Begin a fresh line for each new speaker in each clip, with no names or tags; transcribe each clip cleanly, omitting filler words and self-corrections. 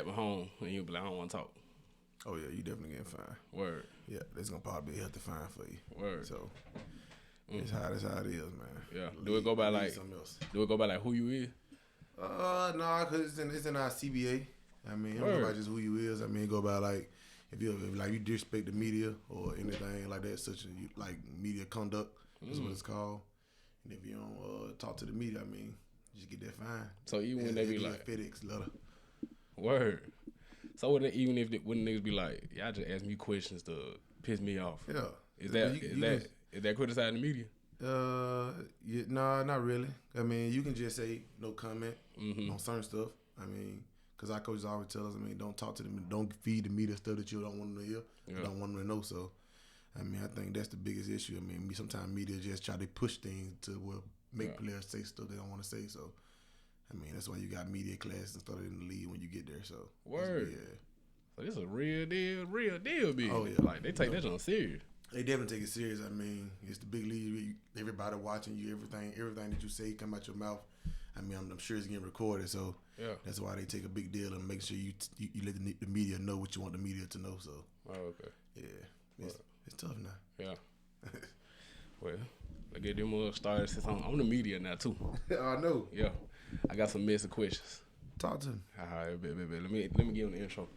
Pat Mahomes, and you'll be like, I don't want to talk.
Oh yeah, you definitely getting fined.
Word.
Yeah, that's gonna probably be a healthy fine for you.
Word.
So that's how it is, man.
Yeah. Do it go by like
something else?
Do it go by like who you is?
No, cause it's in our CBA. I mean, it don't go by just who you is. I mean, it go by like if you disrespect the media or anything like that, such as like media conduct. That's what it's called. And if you don't talk to the media, I mean, you just get that fine.
So even when they be like
FedEx letter.
Word. So when niggas be like, y'all just ask me questions to piss me off.
Yeah.
Is that criticizing the media?
Yeah, no, not really. I mean, you can just say no comment on certain stuff. I mean, because our coaches always tell us, I mean, don't talk to them, don't feed the media stuff that you don't want them to hear, don't want them to know. So, I mean, I think that's the biggest issue. I mean, sometimes media just try to push things to make players say stuff they don't want to say. So, I mean, that's why you got media classes and stuff in the league when you get there. So,
word.
Yeah.
So this is a real deal, big.
Oh yeah.
Like they take that on serious.
They definitely take it serious. I mean, it's the big league. Everybody watching you. Everything that you say come out your mouth. I mean, I'm sure it's getting recorded. So that's why they take a big deal and make sure you let the media know what you want the media to know. So
okay.
Yeah, it's tough now.
Yeah. Well, I get them started since I'm the media now too.
I know.
Yeah, I got some messy questions.
Talk to him.
All right, baby. Let me give him the intro.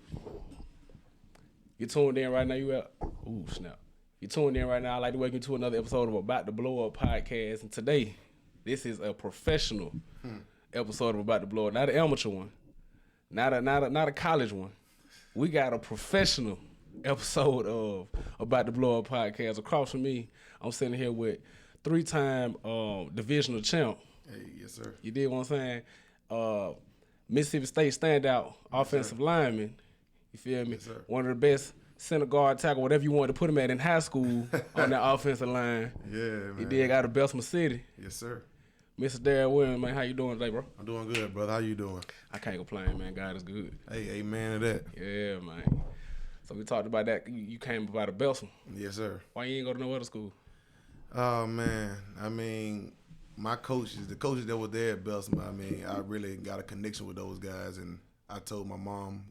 You tuned in right now. You out? Ooh, snap. You tuned in right now. I'd like to welcome you to another episode of About to Blow Up podcast. And today, this is a professional episode of About to Blow Up, not an amateur one, not a college one. We got a professional episode of About to Blow Up podcast. Across from me, I'm sitting here with 3-time divisional champ.
Hey, yes sir.
You did what I'm saying? Mississippi State standout offensive lineman. You feel me?
Yes, sir.
One of the best center guard tackle, whatever you wanted to put him at in high school on that offensive line.
Yeah, man.
He did out of Bessemer City.
Yes, sir.
Mr. Darryl Williams, man, how you doing today, bro?
I'm doing good, brother. How you doing?
I can't complain, man. God is good.
Hey, amen to that.
Yeah, man. So we talked about that. You came up out of Bessemer.
Yes, sir.
Why you ain't go to no other school?
Oh, man. I mean, the coaches that were there at Bessemer, I mean, I really got a connection with those guys. And I told my mom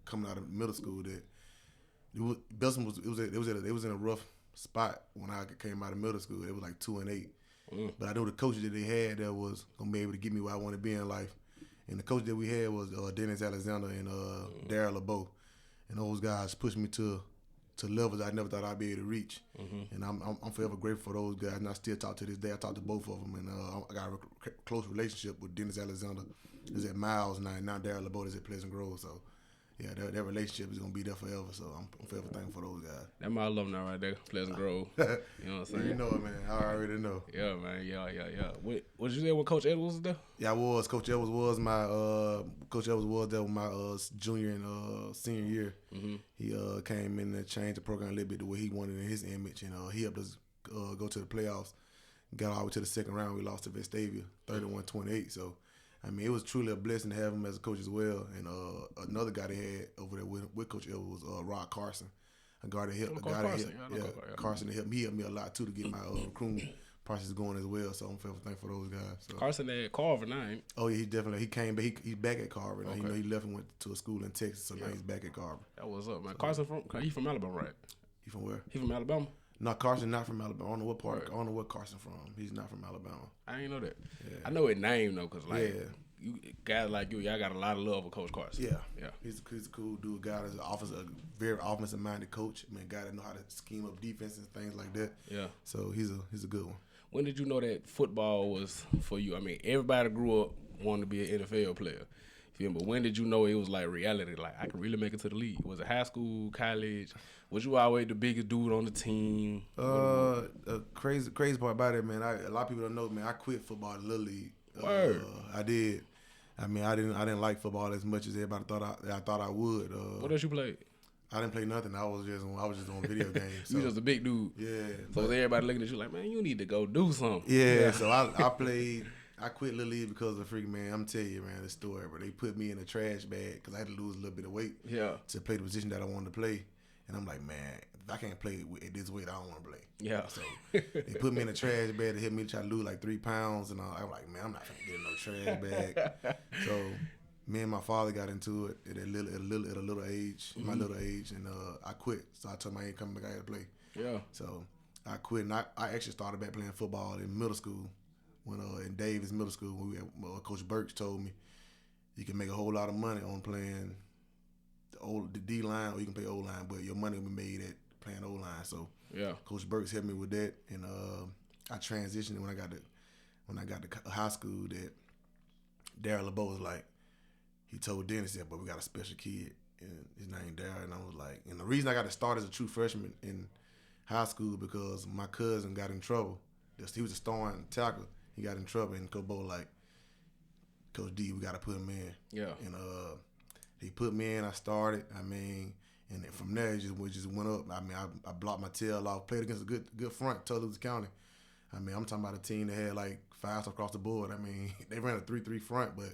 coming out of middle school that Bessemer was in a rough spot when I came out of middle school. It was like 2-8. But I know the coaches that they had that was gonna be able to get me where I want to be in life. And the coach that we had was Dennis Alexander and Darryl LeBeau. And those guys pushed me to levels I never thought I'd be able to reach. And I'm forever grateful for those guys. And I still talk to this day. I talk to both of them. And I got a close relationship with Dennis Alexander. He's at Miles now. And now Darryl LeBeau is at Pleasant Grove. So yeah, that relationship is gonna be there forever. So I'm forever thankful for those guys.
That's my alumni right there, Pleasant Grove. You know what I'm saying?
You know it, man. I already know.
Yeah, man. Yeah. What you there when Coach Edwards was there?
Yeah, I was. Coach Edwards was my there with my junior and senior year. He came in and changed the program a little bit the way he wanted in his image, and he helped us go to the playoffs. Got all the way to the second round. We lost to Vestavia, 31-28. So, I mean, it was truly a blessing to have him as a coach as well. And another guy they had over there with Coach Edwards was Rod Carson, a guy that helped. Carson he helped me a lot too to get my recruiting process going as well. So I'm thankful for those guys. So.
Carson at Carver now, ain't he?
Oh yeah, he came back. He's back at Carver. Okay. You know, he left and went to a school in Texas, so now he's back at Carver.
That was up, man. So, Carson he from Alabama, right?
He from where?
He from Alabama.
No, Carson not from Alabama. I don't know what part. Right. I don't know what Carson from. He's not from Alabama.
I ain't know that. Yeah. I know his name though, cause you guys like y'all got a lot of love for Coach Carson.
Yeah. He's a cool dude. Guy that's a very offensive minded coach. I mean, guy that know how to scheme up defense and things like that.
Yeah.
So he's a good one.
When did you know that football was for you? I mean, everybody grew up wanting to be an NFL player. But when did you know it was like reality? Like I could really make it to the league. Was it high school, college? Was you always the biggest dude on the team?
Crazy part about it, man. A lot of people don't know, man. I quit football in Little League.
Word.
I did. I mean, I didn't like football as much as everybody thought I would.
What else you played?
I didn't play nothing. I was just on video games. So.
You just a big dude.
Yeah.
So everybody looking at you like, man, you need to go do something.
Yeah. So I played. I quit Little League because of freaking, man. I'm telling you, man, the story. But they put me in a trash bag because I had to lose a little bit of weight.
Yeah.
To play the position that I wanted to play. And I'm like, man, if I can't play at this weight, I don't want to play.
Yeah.
So they put me in a trash bag to help me try to lose like 3 pounds. And I'm like, man, I'm not going to get in no trash bag. So me and my father got into it at a little age, my little age, and I quit. So I told him I ain't coming back out to play.
Yeah.
So I quit, and I actually started back playing football in middle school. When in Davis Middle School, when Coach Burks told me you can make a whole lot of money on playing the D line, or you can play O line, but your money will be made at playing O line. So
yeah,
Coach Burks helped me with that, and I transitioned when I got to high school. That Darryl LeBeau was like, he told Dennis that, but we got a special kid, and his name Darryl, and I was like, and the reason I got to start as a true freshman in high school because my cousin got in trouble. He was a starting tackle. He got in trouble, and Coach Bo like, Coach D, we got to put him in.
Yeah.
And he put me in. I started. I mean, and then from there, it just went up. I mean, I blocked my tail off. Played against a good front, Tulsa County. I mean, I'm talking about a team that had like 5 across the board. I mean, they ran a 3-3 front, but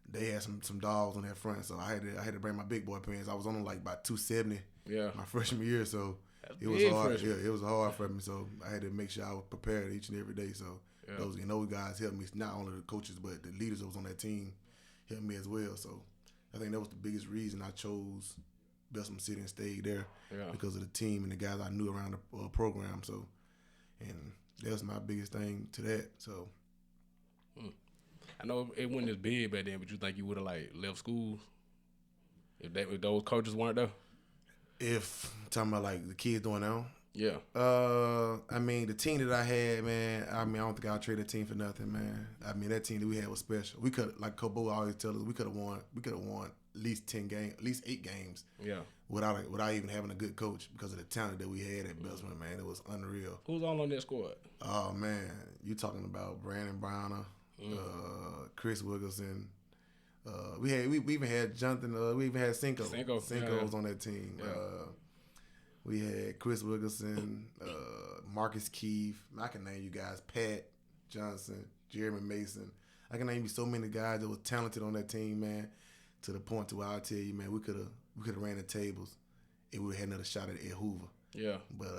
they had some dogs on that front. So I had to bring my big boy pants. I was on them like about 270.
Yeah.
My freshman year, so it was hard. Yeah, it was hard for me. So I had to make sure I was prepared each and every day. So those guys helped me. Not only the coaches, but the leaders that was on that team helped me as well. So I think that was the biggest reason I chose Bessemer City and stayed there because of the team and the guys I knew around the program. So, and that was my biggest thing to that. So,
I know it wasn't as big back then, but you think you would have like left school if those coaches weren't there?
If talking about like the kids doing now.
Yeah.
I mean, the team that I had, man, I don't think I'll trade that team for nothing, man. I mean, that team that we had was special. We could, like Kobo always tells us, we could have won at least 10 games, at least 8 games.
Yeah.
Without even having a good coach because of the talent that we had at Bessemer, man. It was unreal.
Who's all on that squad?
Oh, man. You talking about Brandon Browner, Chris Wilkerson. We even had Jonathan, we even had Cinco. Cinco was on that team.
Yeah.
We had Chris Wilkerson, Marcus Keefe. I can name you guys, Pat Johnson, Jeremy Mason. I can name you so many guys that was talented on that team, man, to the point to where I'll tell you, man, we could have ran the tables if we had another shot at Ed Hoover.
Yeah.
But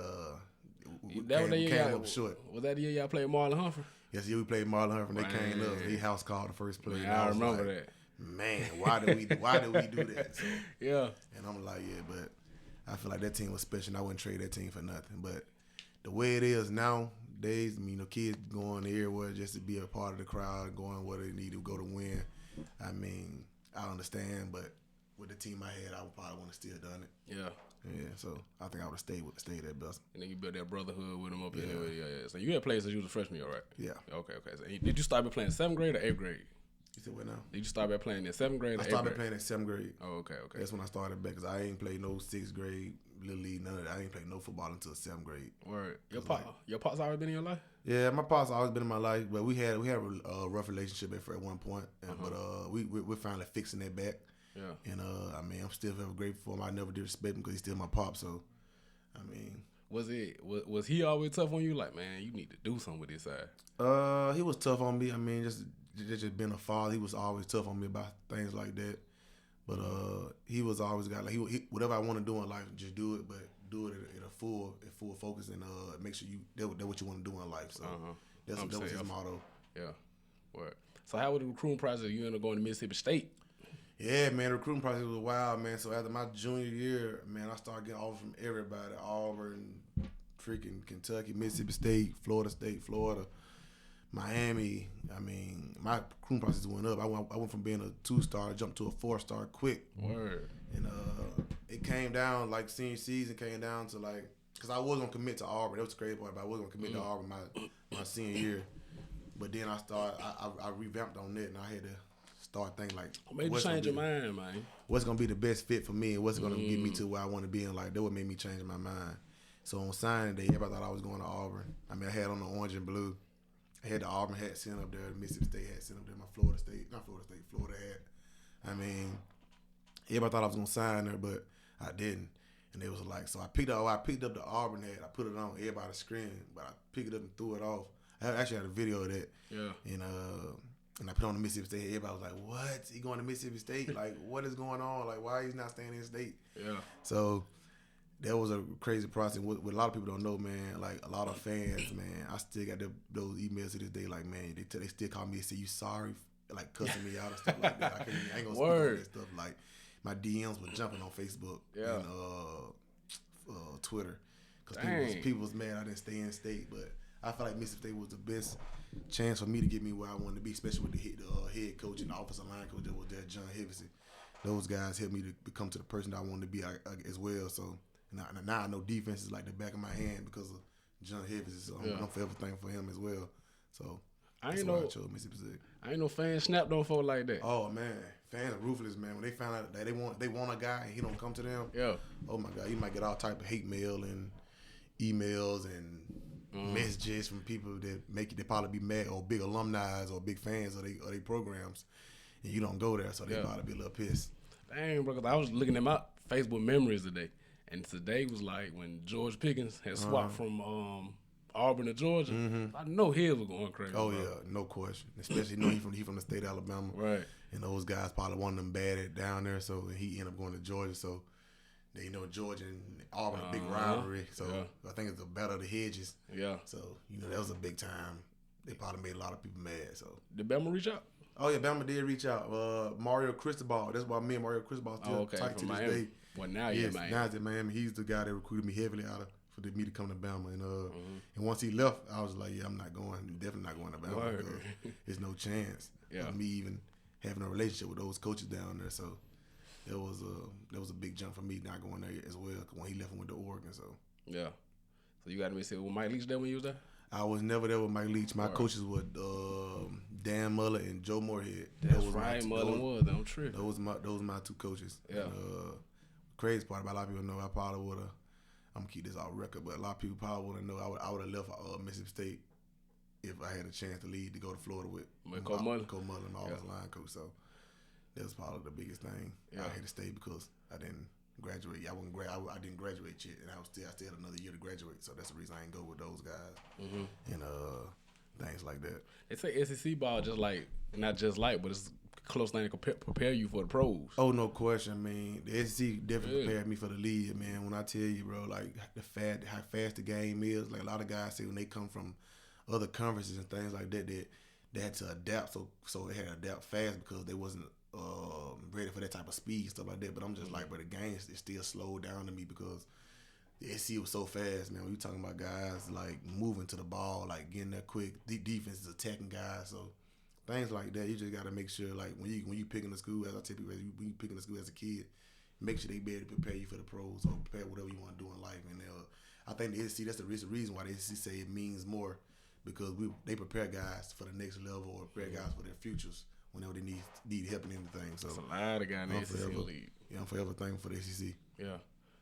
we
came
up short.
Was that the year y'all played Marlon Humphrey?
Yes, we played Marlon Humphrey. They came up. He house called the first play.
Man, I remember that.
Man, why did we do that? So,
yeah.
And I'm like, yeah, but I feel like that team was special, and I wouldn't trade that team for nothing. But the way it is nowadays, I mean, kids going everywhere just to be a part of the crowd, going where they need to go to win. I mean, I understand, but with the team I had, I would probably want to still done it.
Yeah.
Yeah, so I think I would have stayed at Bessemer.
And then you built that brotherhood with them up there. Yeah. So you had played since you was a freshman, all right?
Yeah.
Okay. So did you start by playing 7th grade or 8th grade?
You said what now?
Did you start by playing in 7th grade or 8th grade?
I started playing in 7th grade.
Oh, okay.
That's when I started back because I ain't played no 6th grade, Little League, none of that. I ain't played no football until 7th grade.
Word. Your pops always been in your life?
Yeah, my pops always been in my life, but we had a rough relationship at one point, but we're finally fixing that back.
Yeah.
And I mean, I'm still very grateful for him. I never did respect him because he's still my pop. So, I mean,
was he always tough on you? Like, man, you need to do something with this side.
He was tough on me. I mean, just being a father, he was always tough on me about things like that. But he was always got like he whatever I want to do in life, just do it, but do it at a full focus and make sure that's what you want to do in life. So that was his motto.
Yeah. Word. So how was the recruiting process? You ended up going to Mississippi State.
Yeah, man, the recruiting process was wild, man. So after my junior year, man, I started getting offers from everybody: Auburn, freaking Kentucky, Mississippi State, Florida, Miami. I mean, my recruiting process went up. I went from being a 2-star, jumped to a 4-star quick.
Word.
And it came down like senior season came down to like because I was gonna commit to Auburn. That was the crazy part, but I was gonna commit to Auburn my senior year. But then I revamped on that, and I had to start thinking like,
what made you change your mind, man?
What's gonna be the best fit for me, and what's gonna get me to where I want to be in life? That what made me change my mind. So on signing day, everybody thought I was going to Auburn. I mean, I had on the orange and blue. I had the Auburn hat sent up there, the Mississippi State hat sent up there, my Florida hat. I mean, everybody thought I was gonna sign there, but I didn't. And it was like, so I picked up the Auburn hat, I put it on, everybody screamed, but I picked it up and threw it off. I actually had a video of that.
Yeah.
And I put on the Mississippi State. Everybody was like, what? He going to Mississippi State? Like, what is going on? Like, why he's not staying in state?
Yeah.
So that was a crazy process. What a lot of people don't know, man, like a lot of fans, man, I still got those emails to this day. Like, man, they still call me and say, you sorry like cussing me out and stuff like that. I ain't gonna speak on that stuff. Like my DMs were jumping on Facebook and Twitter because people was mad I didn't stay in state. But I felt like Mississippi State was the best chance for me to get me where I wanted to be, especially with the head coach and the offensive line coach that was there, John Hevesy. Those guys helped me to become to the person that I wanted to be as well. So now I know defense is like the back of my hand because of John Hevesy. So I'm forever thankful for him as well. So that's why I chose Mississippi State.
I ain't no fan snapped on folk like that.
Oh man, fans are ruthless, man. When they found out that they want a guy and he don't come to them, oh my God, you might get all type of hate mail and emails and messages from people that they probably be mad or big alumni or big fans of they programs, and you don't go there, so they probably be a little pissed.
Dang, bro, 'cause I was looking at my Facebook memories today, and today was like when George Pickens had swapped from Auburn to Georgia. I know his was going crazy.
Oh
bro.
yeah, no question. Especially he from the state of Alabama,
right?
And those guys probably wanted them bad down there, so he ended up going to Georgia. So they Georgia and Auburn a big rivalry. So I think it's the battle of the hedges. Yeah. So that was a big time. They probably made a lot of people mad. So
did Bama reach out?
Oh yeah, Bama did reach out. Mario Cristobal. That's why me and Mario Cristobal still tight to this day.
Well, now he's in Miami.
Now he's in Miami. He's the guy that recruited me heavily for me to come to Bama. And once he left, I was like, yeah, I'm not going. I'm definitely not going to Bama. Because there's no chance of me even having a relationship with those coaches down there. So that was a big jump for me not going there as well. When he left and went to Oregon. So
yeah. So you got to be saying, was Mike Leach there when you was there?
I was never there with Mike Leach. My coaches were Dan Muller and Joe Moorhead.
That's right, Muller was. Don't trip.
Those were my two coaches.
Yeah.
And, crazy part about a lot of people know I probably would have. I'm gonna keep this off record, but a lot of people probably would have know I would have left Mississippi State if I had a chance to leave to go to Florida with
Coach Muller,
my offensive line coach. So that was probably the biggest thing. I had to stay because I didn't graduate. I didn't graduate yet, and I still had another year to graduate. So that's the reason I didn't go with those guys and things like that.
They say SEC ball not just like, but it's a close thing to prepare you for the pros.
Oh, no question. I mean, the SEC definitely prepared me for the league, man. When I tell you, bro, like how fast the game is, like a lot of guys say when they come from other conferences and things like that, they had to adapt. So they had to adapt fast because they wasn't ready for that type of speed and stuff like that. But I'm just like, bro, the game is still slowed down to me because the SEC was so fast, man. When you talking about guys like moving to the ball, like getting there quick, defense is attacking guys, so things like that. You just got to make sure, like when you picking a school, as I tell people, when you picking a school as a kid, make sure they be able to prepare you for the pros or prepare whatever you want to do in life. And I think the SEC, that's the reason why the SEC say it means more, because they prepare guys for the next level or prepare guys for their futures whenever they need help in anything. So
there's a lot of guys in the SEC league.
Yeah, I'm forever thankful for the SEC.
Yeah.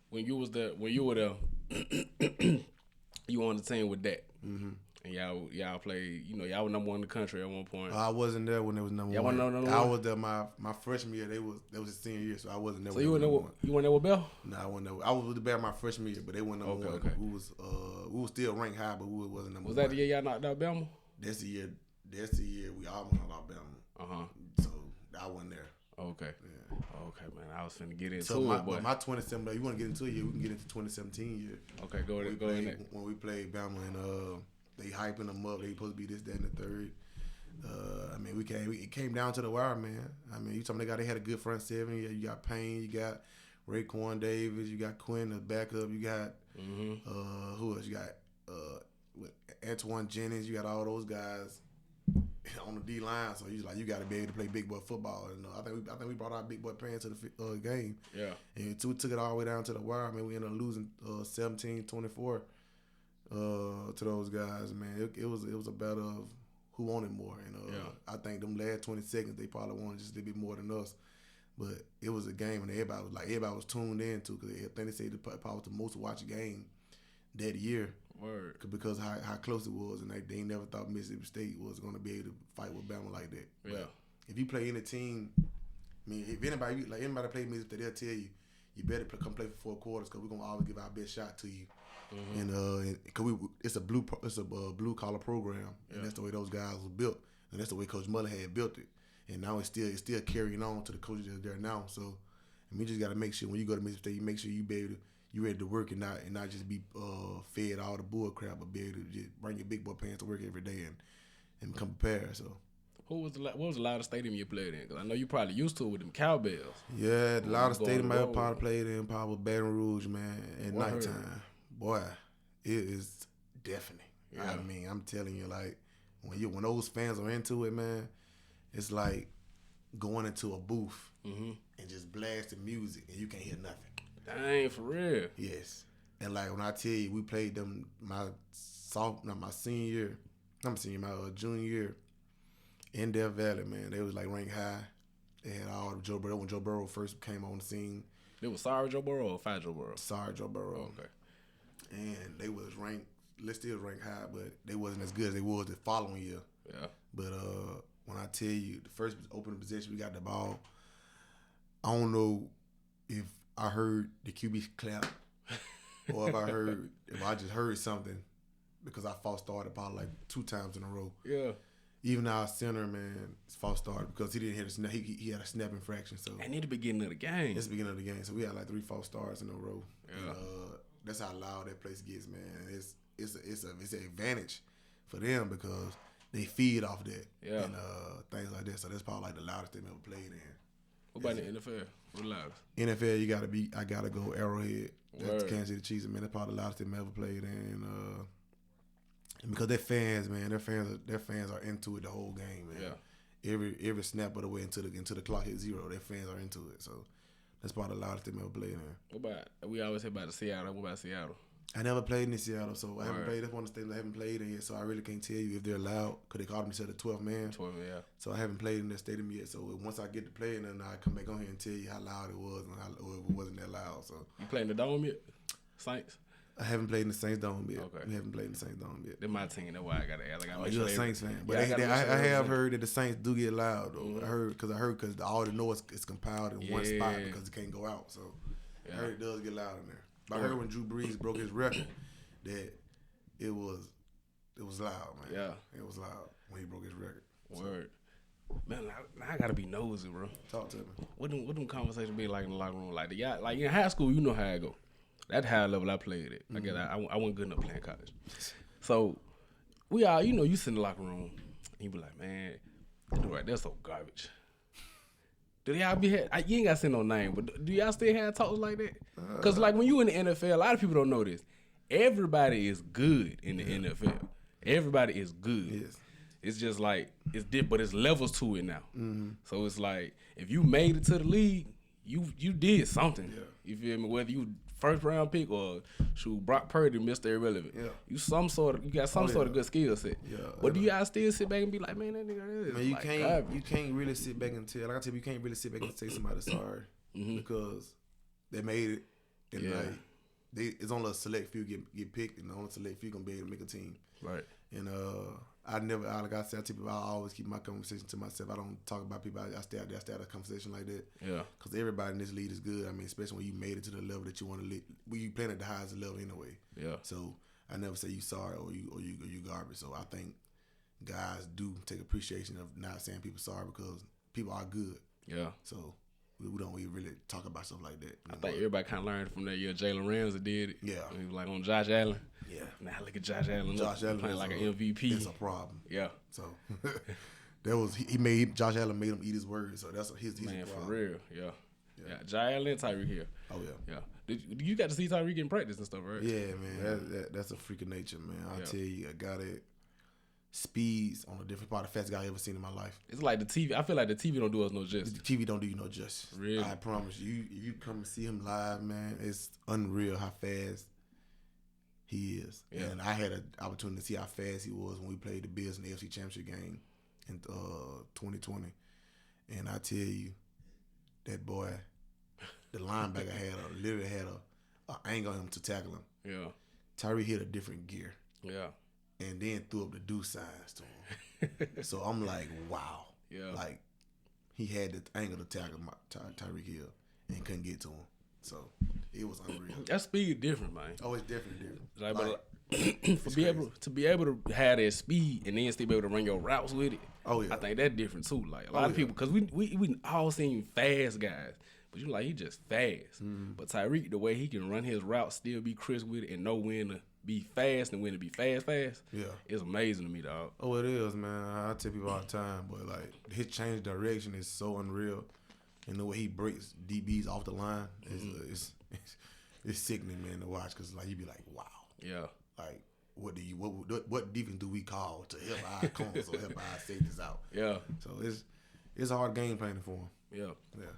When you were there, you on the team with that. And y'all played, y'all were number one in the country at one point.
I wasn't there when it was number one. I was there my freshman year. That was his senior year, so I wasn't there.
So you weren't there with Bell?
No, I wasn't there. I was with the Bell my freshman year, but they weren't number one. Okay. We was still ranked high, but we wasn't number one.
Was that the year y'all knocked out Bama?
That's the year we almost knocked out Bama. So I wasn't there.
Okay. Yeah. Okay, man. I was finna get into
it, but my 2017. You want to get into it? We can get into 2017 year.
Okay, go in there.
When we played Bama and they hyping them up. They supposed to be this, that, and the third. I mean, it came down to the wire, man. I mean, you told me they had a good front seven. You got Payne, you got Raekwon Davis, you got Quinn the backup, you got who else? You got Antoine Jennings. You got all those guys on the D line. So you got to be able to play big boy football. And I think we brought our big boy playing to the game. Yeah. And we took it all the way down to the wire. I mean, we ended up losing 17-24. To those guys, man, it was a battle of who wanted more, and I think them last 20 seconds they probably wanted just a little bit more than us, but it was a game and everybody was tuned in to, because I think they say probably was the most watched game that year. Word. Because how close it was, and they never thought Mississippi State was going to be able to fight with Bama like that. Yeah. But if you play any team, I mean, if anybody play Mississippi State, they'll tell you better come play for 4 quarters, because we're gonna always give our best shot to you. And cause it's a blue collar program, and that's the way those guys were built, and that's the way Coach Muller had built it, and now it's still carrying on to the coaches that are there now. So, and we just got to make sure when you go to Mississippi State, you make sure you ready to work and not just be fed all the bull crap, but be able to just bring your big boy pants to work every day and come prepared. So,
What was the loudest stadium you played in? Because I know you probably used to it with them cowbells.
Yeah, the loudest
Going
stadium
on
I
the
ever
road.
probably played in probably was Baton Rouge, man, at
Boy, I heard
nighttime. Boy, it is deafening.
Yeah.
I mean, I'm telling you, like, when those fans are into it, man, it's like going into a booth and just blasting music and you can't hear nothing.
Dang, for real.
Yes. And like when I tell you, we played them my junior year in Death Valley, man. They was like ranked high. They had all of Joe Burrow when Joe Burrow first came on the scene.
It was Sorry Joe Burrow or Fat Joe Burrow?
Sorry, Joe Burrow.
Okay.
And they was ranked, let's still ranked high, but they wasn't as good as they was the following year.
Yeah.
But when I tell you, the first opening possession, we got the ball. I don't know if I heard the QB clap or if I just heard something because I false started probably like 2 times in a row.
Yeah.
Even our center, man, false started because he didn't hit a snap. He had a snap infraction. So
And in the beginning of the game.
it's the beginning of the game. So we had like 3 false starts in a row.
Yeah.
And, that's how loud that place gets, man. It's an advantage for them because they feed off that and things like that. So that's probably like the loudest they've ever played in.
What about the NFL? What the loudest?
NFL, I gotta go Arrowhead. That's
Word.
Kansas City Chiefs, man. That's probably the loudest they've ever played in. And because their fans, man, their fans are into it the whole game, man.
Yeah.
Every snap of the way into the clock hit 0, their fans are into it. So that's probably the loudest they've ever played in.
What about, we always say about the Seattle. What about Seattle?
I never played in Seattle, so I haven't
Word.
played. That's one of the states I haven't played in yet, so I really can't tell you if they're loud because they called themselves the 12th man.
12, yeah.
So I haven't played in that stadium yet. So once I get to play, then I come back on here and tell you how loud it was or if it wasn't that loud. So
You playing the Dome yet? Saints?
I haven't played in the Saints Dome yet.
Okay.
I haven't played in the Saints Dome yet.
They're my team. That's why I got to ask.
Oh, you're a Saints fan, but
I
I have heard that the Saints do get loud though. I heard because all the noise is compiled in one spot because it can't go out. So I heard it does get loud in there. But I heard when Drew Brees broke his record that it was loud, man.
Yeah.
It was loud when he broke his record.
Word. Man, now I gotta be nosy, bro.
Talk to me.
What them conversations be like in the locker room? Like like in high school, you know how I go. That high level I played at. I guess I wasn't good enough playing college. So we all, you sit in the locker room and you be like, man, that dude right there's so garbage. Do y'all you ain't gotta say no name, but do y'all still have talks like that? Cause like when you in the NFL, a lot of people don't know this. Everybody is good in the NFL. Everybody is good.
Yes.
It's just like it's different, but it's levels to it now. So it's like if you made it to the league, you did something.
Yeah.
You feel me? Whether you first round pick or Brock Purdy, Mr. Irrelevant.
Yeah.
You got some sort of good skill set.
Yeah.
But do y'all still sit back and be like, man, that nigga is
Man, you
like
can't
garbage.
you can't really sit back and tell. Like I tell you, you can't really sit back and say somebody's sorry because they made it and it's only a select few get picked and only select few gonna be able to make a team.
Right.
And like I said, I tell people, I always keep my conversation to myself. I don't talk about people. I stay out there. I stay out of a conversation like that.
Yeah.
Because everybody in this league is good. I mean, especially when you made it to the level that you want to. When you playing at the highest level anyway.
Yeah.
So I never say you sorry or you garbage. So I think guys do take appreciation of not saying people sorry because people are good.
Yeah.
So we don't really talk about stuff like that.
I think everybody kind of learned from that year Jalen Ramsey did it.
Yeah.
He was like on Josh Allen.
Yeah.
Now look at Josh Allen.
Josh Allen
playing
is
like an MVP.
It's a problem.
Yeah.
So Josh Allen made him eat his words. So he's
Man,
a problem.
for real. Yeah. Josh Allen and Tyreek Hill.
Oh yeah.
Yeah. You got to see Tyreek in practice and stuff, right?
Yeah, man. That's a freak of nature, man. I'll tell you, a guy that speeds on a different part of the fastest guy I ever seen in my life.
It's like the TV. I feel like the TV don't do us no justice.
The TV don't do you no justice.
Really?
I promise you. If you come and see him live, man, it's unreal how fast he is.
Yeah.
And I had an opportunity to see how fast he was when we played the Bills in the AFC Championship game in 2020. And I tell you, that boy, the linebacker literally had a angle on him to tackle him.
Yeah.
Tyree hit a different gear.
Yeah.
And then threw up the deuce signs to him. So I'm like, wow.
Yeah.
Like, he had the angle to tackle Tyreek Hill and couldn't get to him. So it was unreal.
That speed different, man.
Oh, it's definitely different.
To be able to have that speed and then still be able to run your routes with it.
Oh yeah.
I think that's different too. Like a lot of people, because we all seen fast guys, but you like he just fast. But Tyreek, the way he can run his route, still be crisp with it, and know when to be fast and when it be fast,
Yeah.
it's amazing to me, dog.
Oh, it is, man. I tell people all the time, but like his change of direction is so unreal, and the way he breaks DBs off the line it's sickening, man, to watch. Cause like you be like, wow,
Yeah.
like what defense do we call to help our corners or help our safeties out?
Yeah.
So it's hard game planning for him.
Yeah.
Yeah.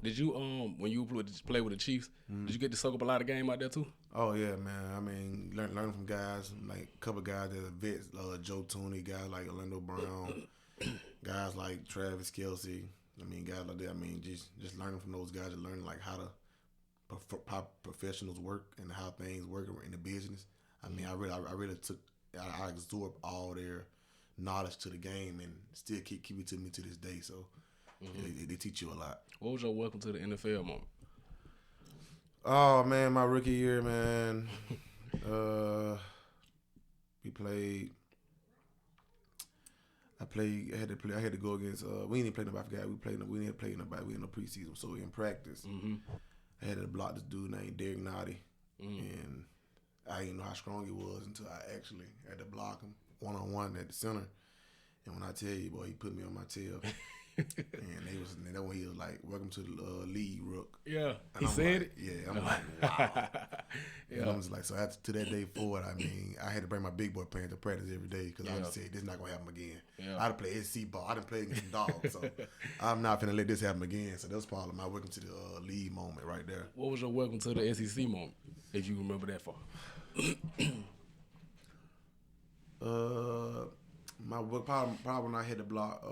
Did you when you play with the Chiefs, did you get to soak up a lot of game out there too?
Oh yeah, man. I mean, learning from guys like a couple guys that are vets, Joe Tooney, guys like Orlando Brown, guys like Travis Kelce. I mean, guys like that. I mean, just learning from those guys and learning like how professionals work and how things work in the business. I mean, I really I absorbed all their knowledge to the game and still keep it to me to this day. So they teach you a lot.
What was your welcome to the NFL moment?
Oh man, my rookie year, man. We played. I had to go against. We didn't play nobody. I forgot. We didn't play nobody. We in the preseason. So in practice, I had to block this dude named Derek Nottie, and I didn't know how strong he was until I actually had to block him 1-on-1 at the center. And when I tell you, boy, he put me on my tail. And that when he was like, "Welcome to the league, Rook."
Yeah,
And
he
I'm
said
like,
it.
Yeah, I'm like, wow.
Yeah.
And I was like, so after to that day forward, I mean, I had to bring my big boy pants to practice every day because I just said this is not gonna happen again.
Yeah.
I done played SC ball. I done played against dogs, so I'm not gonna let this happen again. So that was probably my welcome to the league moment right there.
What was your welcome to the SEC moment, if you remember that far?
My probably when I had to block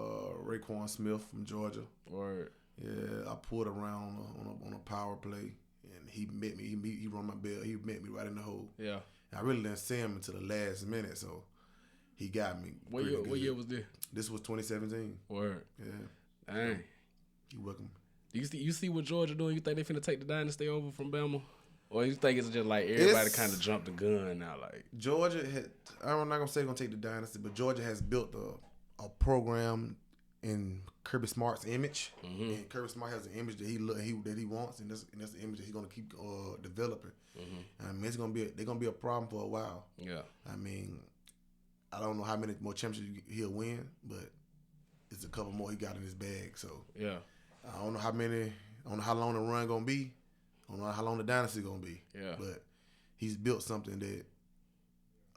Raekwon Smith from Georgia.
Word.
Yeah, I pulled around on a power play, and he met me. He run my bell. He met me right in the hole.
Yeah.
And I really didn't see him until the last minute, so he got me.
What year was this?
This was 2017.
Word.
Yeah.
Dang.
You welcome.
Do you see what Georgia doing? You think they finna take the dynasty over from Bama? Or you think it's just like everybody kind of jumped the gun now? Like
Georgia I'm not gonna say they're gonna take the dynasty, but Georgia has built a program in Kirby Smart's image, and Kirby Smart has an image that he wants, and that's the image that he's gonna keep developing. I mean, they're gonna be a problem for a while.
Yeah.
I mean, I don't know how many more championships he'll win, but it's a couple more he got in his bag. So
yeah,
I don't know how many. I don't know how long the run gonna be. I don't know how long the dynasty gonna be.
Yeah.
But he's built something that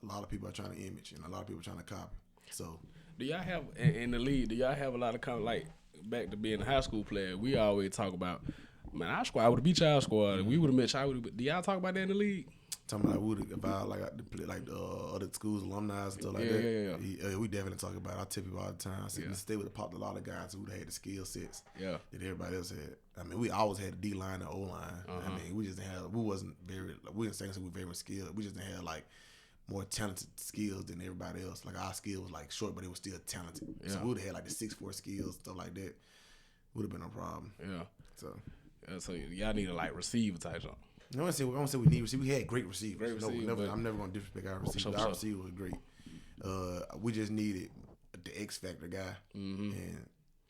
a lot of people are trying to image and a lot of people are trying to copy. So
do y'all have in the league? Do y'all have a lot of like back to being a high school player? We always talk about, man, our squad would have beat y'all squad. We would have met y'all. Do y'all talk about that in the league?
Talking about like the other schools, alumni and stuff like that. Yeah. We definitely talk about it. I tell people all the time. I said, State would have popped a lot of guys who had the skill sets that everybody else had. I mean, we always had a D line and O line. I mean, we just didn't have. We didn't say we were very skilled. We just didn't have like more talented skills than everybody else. Like our skill was like short, but it was still talented. Yeah. So we would have had like the 6'4" skills, stuff like that. Would have been no problem.
Yeah.
So
y'all need a like receiver type job.
I don't say we need receivers. We had great receivers.
I'm
never gonna disrespect our receivers. Our receiver was great. We just needed the X factor guy, and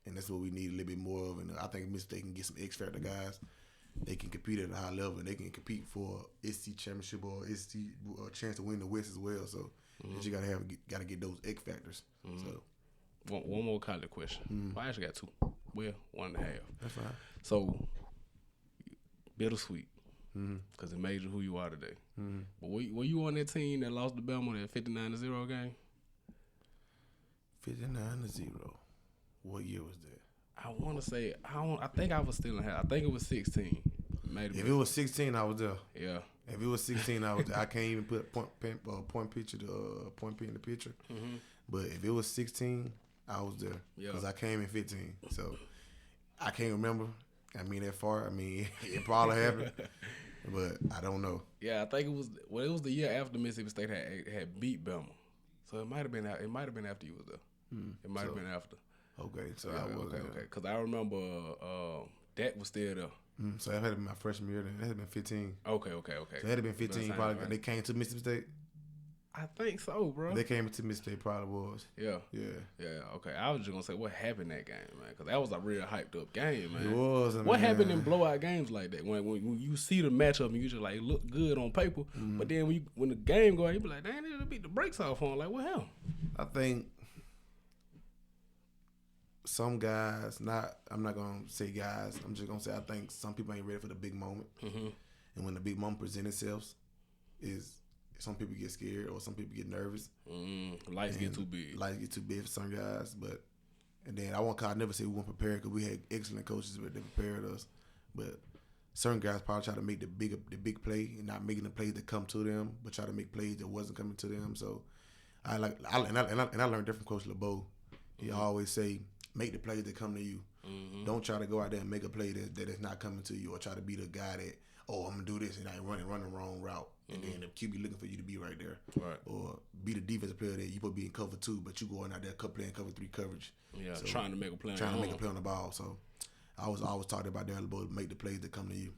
that's what we need a little bit more of. And I think if they can get some X factor guys, they can compete at a high level. And they can compete for SC championship or SC a chance to win the West as well. So you gotta get those X factors. So
one more college question. Well, I actually got two. Well, 1.5.
That's fine.
So bittersweet. Because it made you who you are today. But were you on that team that lost to Bama that 59-0 game?
59-0. What year was that?
I want to say I think I was still in high. I think it was 16.
If it was 16, I was there.
Yeah.
If it was 16, I was there. I can't even put point P in the picture. But if it was 16, I was there because I came in 15. So I can't remember. I mean that far. I mean it probably happened. But I don't know. Yeah,
I think it was the year after Mississippi State had beat Bama, so it might have been after you was there. It might have been after.
Okay, so
yeah,
I was
okay. Because I remember Dak was still there.
So that had been my freshman year. Then that had been 15.
Okay.
So it had been 15. Probably they came to Mississippi State.
I think so, bro.
They came into Mississippi, probably was.
Yeah. Okay. I was just gonna say what happened that game, man, because that was a real hyped up game, man.
It was.
What happened in blowout games like that? When you see the matchup and you just like look good on paper, but then when the game go, you be like, damn, they beat the brakes off on. Like, what happened?
I think some guys, I'm not gonna say guys. I'm just gonna say I think some people ain't ready for the big moment, and when the big moment presents itself, some people get scared or some people get nervous.
Lights get too big.
Lights get too big for some guys, and then I never say we weren't prepared because we had excellent coaches, but they prepared us. But certain guys probably try to make the big play and not making the plays that come to them, but try to make plays that wasn't coming to them. So I learned different from Coach LeBeau. He always say, make the plays that come to you. Don't try to go out there and make a play that is not coming to you, or try to be the guy that, I'm gonna do this and I running the wrong route, and then the QB looking for you to be right there,
right? Or
be the defensive player that you supposed to be in cover 2, but you going out there playing cover 3 coverage.
Yeah, so trying to make a play.
On the ball. So I was always talking about Darryl Williams, make the plays that come to you.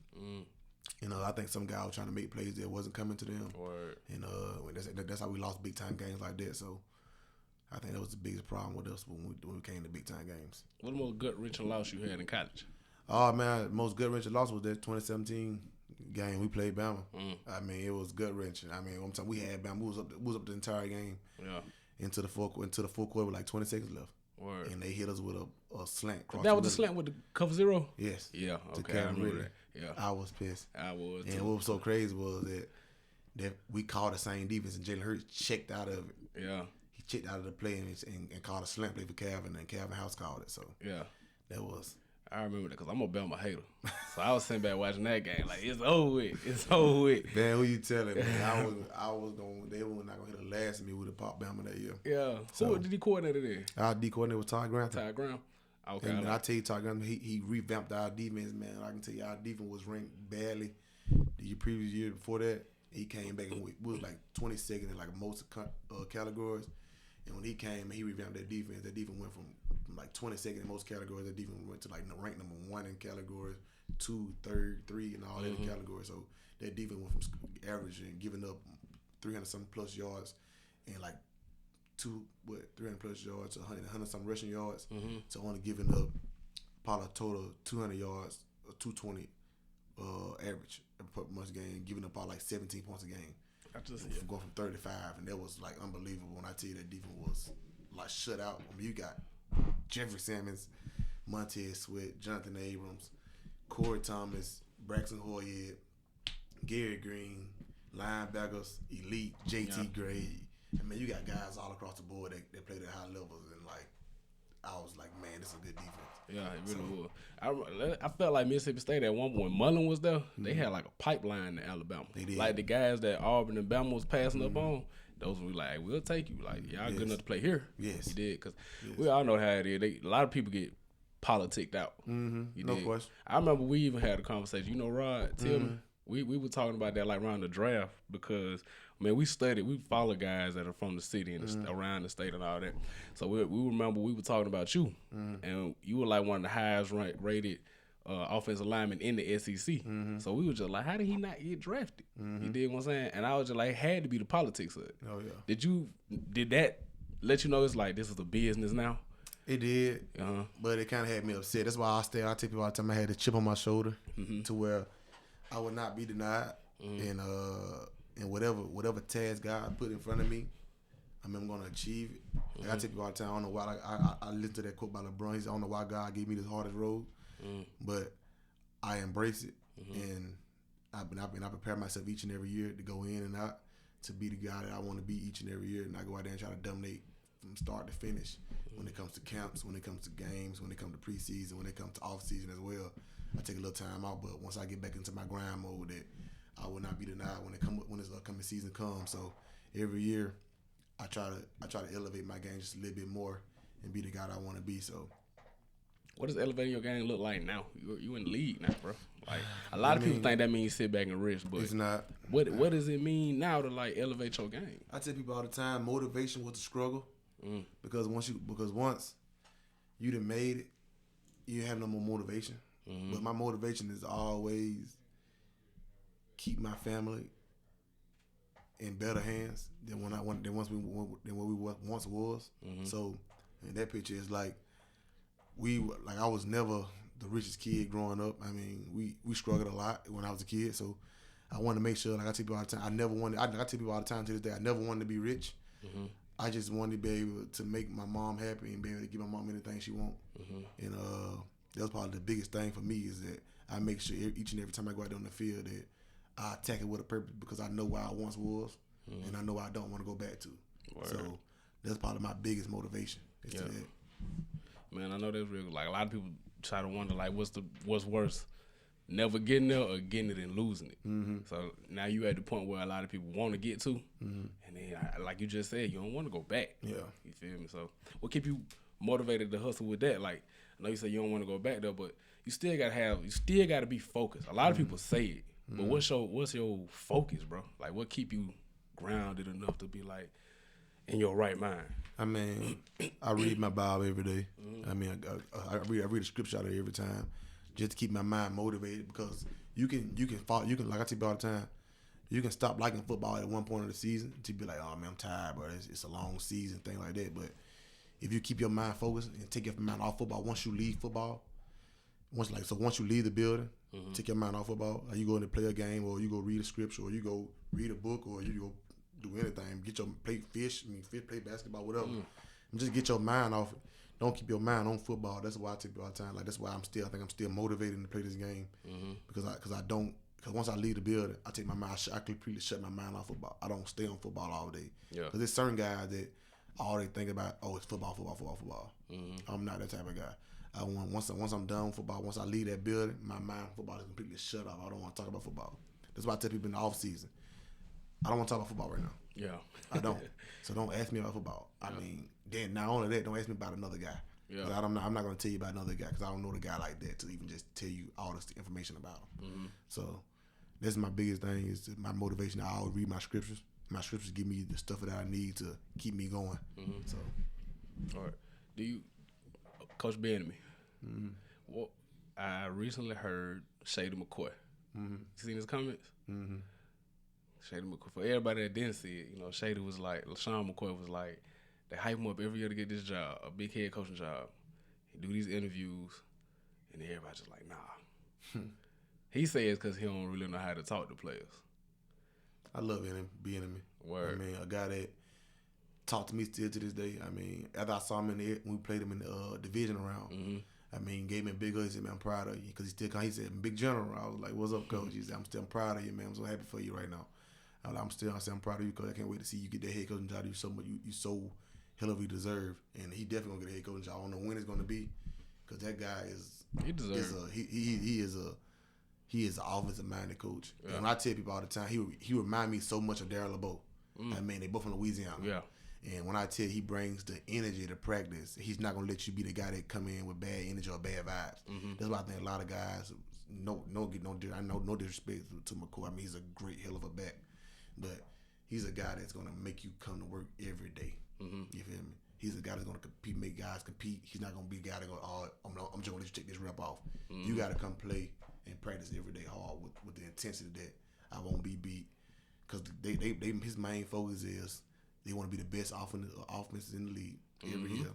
You know, I think some guys were trying to make plays that wasn't coming to them.
Word.
And that's how we lost big time games like that. So I think that was the biggest problem with us when we came to big time games.
What the most gut-wrenching loss you had in college?
Oh man, most gut-wrenching loss was that 2017 game we played Bama. I mean, it was gut-wrenching. I mean, one time we had Bama, we was up the entire game.
Yeah.
Into the fourth quarter with like 20 seconds left.
Word.
And they hit us with a slant.
That was the slant with the cover 0?
Yes.
Yeah. Okay. I remember that. Yeah.
I was pissed.
I was.
And what was so crazy was that we called the same defense, and Jalen Hurts checked out of it.
Yeah. He
checked out of the play and called a slant play for Calvin, and Calvin House called it. So
yeah,
that was.
I remember that because I'm a Bama hater. So I was sitting back watching that game like, it's over with. It's over with.
Man, who you telling, man? They were not going to hit the last of me with a pop Bama that year.
Yeah. So, who did he coordinator there?
Our D coordinator was Todd Graham.
Todd Graham. Okay.
And I tell you, Todd Graham, he revamped our defense, man. I can tell you, our defense was ranked badly the previous year before that. He came back and we was like 22nd in like most categories. And when he came, he revamped that defense. That defense went from like 22nd in most categories. That defense went to like ranked number 1 in categories, 2, 3, 3, and all other categories. So that defense went from averaging, giving up 300-something plus yards and like 300 plus yards to 100-something rushing yards. So only giving up probably a total of 200 yards or 220 average per month game, giving up probably like 17 points a game. Going from 35, and that was like unbelievable. When I tell you that defense was like shut out. I mean, you got Jeffrey Simmons, Montez Sweat, Jonathan Abrams, Corey Thomas, Braxton Hoyt, Gary Green, linebackers, elite, JT Gray. I mean, you got guys all across the board that played at high levels, and like I was like, man, this is a good defense.
Yeah, it really was. I felt like Mississippi State at one point, Mullen was there, they had like a pipeline to Alabama.
They did.
Like the guys that Auburn and Bama was passing up on, those were like, we'll take you. Like, y'all good enough to play here.
Yes.
You did, because we all know how it is. A lot of people get politicked out.
No question.
I remember we even had a conversation. You know, Rod Tillman, we were talking about that like around the draft because, man, we follow guys that are from the city and around the state and all that. So we remember we were talking about you, and you were like one of the highest rated offensive linemen in the SEC. So we were just like, how did he not get drafted? You did what I'm saying? And I was just like, had to be the politics of it.
Oh yeah.
Did that let you know it's like this is a business now?
It did, but it kind of had me upset. That's why I tell people all the time I had a chip on my shoulder to where I would not be denied, and whatever task God put in front of me, I'm going to achieve it. Like I tell people all the time, I don't know why. I listen to that quote by LeBron. He said, I don't know why God gave me this hardest road, but I embrace it, and I prepare myself each and every year to go in and out to be the guy that I want to be each and every year, and I go out there and try to dominate from start to finish. When it comes to camps, when it comes to games, when it comes to preseason, when it comes to off season as well, I take a little time out. But once I get back into my grind mode, that I will not be denied when this upcoming season comes. So every year, I try to elevate my game just a little bit more and be the guy that I want to be. So,
what does elevating your game look like now? You in the league now, bro. Like a lot of people think that means sit back and rest, but
it's not.
What does it mean now to like elevate your game?
I tell people all the time, motivation was the struggle. Because once you done made it, you have no more motivation. But my motivation is always keep my family in better hands than when we once was.
Mm-hmm.
So in that picture, it's like I was never the richest kid growing up. I mean, we struggled a lot when I was a kid. So I wanted to make sure, like I tell people all the time, I tell people all the time to this day, I never wanted to be rich.
Mm-hmm.
I just wanted to be able to make my mom happy and be able to give my mom anything she want.
Mm-hmm.
And that was probably the biggest thing for me is that I make sure each and every time I go out there on the field that I attack it with a purpose because I know where I once was and I know where I don't want to go back to.
Word.
So that's probably my biggest motivation is to that.
Man, I know that's real. Like a lot of people try to wonder, like, what's worse, never getting there or getting it and losing it.
Mm-hmm.
So now you at the point where a lot of people want to get to,
Mm-hmm.
and then like you just said, you don't want to go back.
Yeah.
You feel me? So what keep you motivated to hustle with that? Like I know you say you don't want to go back there, but you still gotta be focused. A lot of people say it, but what's your focus, bro? Like what keep you grounded enough to be like in your right mind?
I mean, I read my Bible every day. I mean, I read a scripture out of it every time, just to keep my mind motivated. Because you can like I tell you all the time, you can stop liking football at one point of the season to be like, oh man, I'm tired, bro. It's a long season, thing like that. But if you keep your mind focused and take your mind off football, once you leave football, once you leave the building, take your mind off football. Like you go in to play a game, or you go read a scripture, or you go read a book, or you go do anything. Play basketball, whatever. And just get your mind off it. Don't keep your mind on football. That's why I tell people all the time. Like that's why I think I'm still motivated to play this game because once I leave the building, I take my mind. I completely shut my mind off football. I don't stay on football all day.
Yeah.
Because there's certain guys that all they think about, it's football. I'm not that type of guy. Once I'm done with football, once I leave that building, my mind on football is completely shut off. I don't want to talk about football. That's why I tell people in the off season, I don't want to talk about football right now.
Yeah.
I don't. So don't ask me about football. I mean, then not only that, don't ask me about another guy.
Yeah.
I'm not going to tell you about another guy because I don't know the guy like that to even just tell you all this information about him. So that's my biggest thing is my motivation. I always read my scriptures. My scriptures give me the stuff that I need to keep me going. So,
all right. Do you, Coach Benjamin? Well, I recently heard Shady McCoy. You seen his comments? Shady McCoy. For everybody that didn't see it, Shady was like, LaShawn McCoy was like, they hype him up every year to get this job, a big head coaching job. He do these interviews, and everybody's just like, nah. He says because he don't really know how to talk to players.
I love him being in me.
Word.
I mean, a guy that talked to me still to this day. I mean, after I saw him when we played him in the division round, I mean, gave me a big hug. He said, man, I'm proud of you. Because he said, big general. I was like, what's up, coach? He said, I'm proud of you, man. I'm so happy for you right now. I said, I'm proud of you because I can't wait to see you get that head coaching job. You so hell of you deserve. And he definitely going to get a head coaching job. I don't know when it's going to be because that guy he is an offensive-minded coach. Yeah. And when I tell people all the time, he remind me so much of Darryl LeBeau. I mean, they both from Louisiana. Yeah. And when I tell you he brings the energy to practice, he's not gonna let you be the guy that come in with bad energy or bad vibes. That's why I think a lot of guys, no disrespect to McCoy. I mean, he's a great hell of a back, but he's a guy that's gonna make you come to work every day. You feel me? He's a guy that's gonna compete, make guys compete. He's not gonna be a guy that go, I'm just gonna let you take this rep off. You gotta come play and practice every day hard with the intensity that I won't be beat. Because his main focus is they want to be the best offenses in the league every year.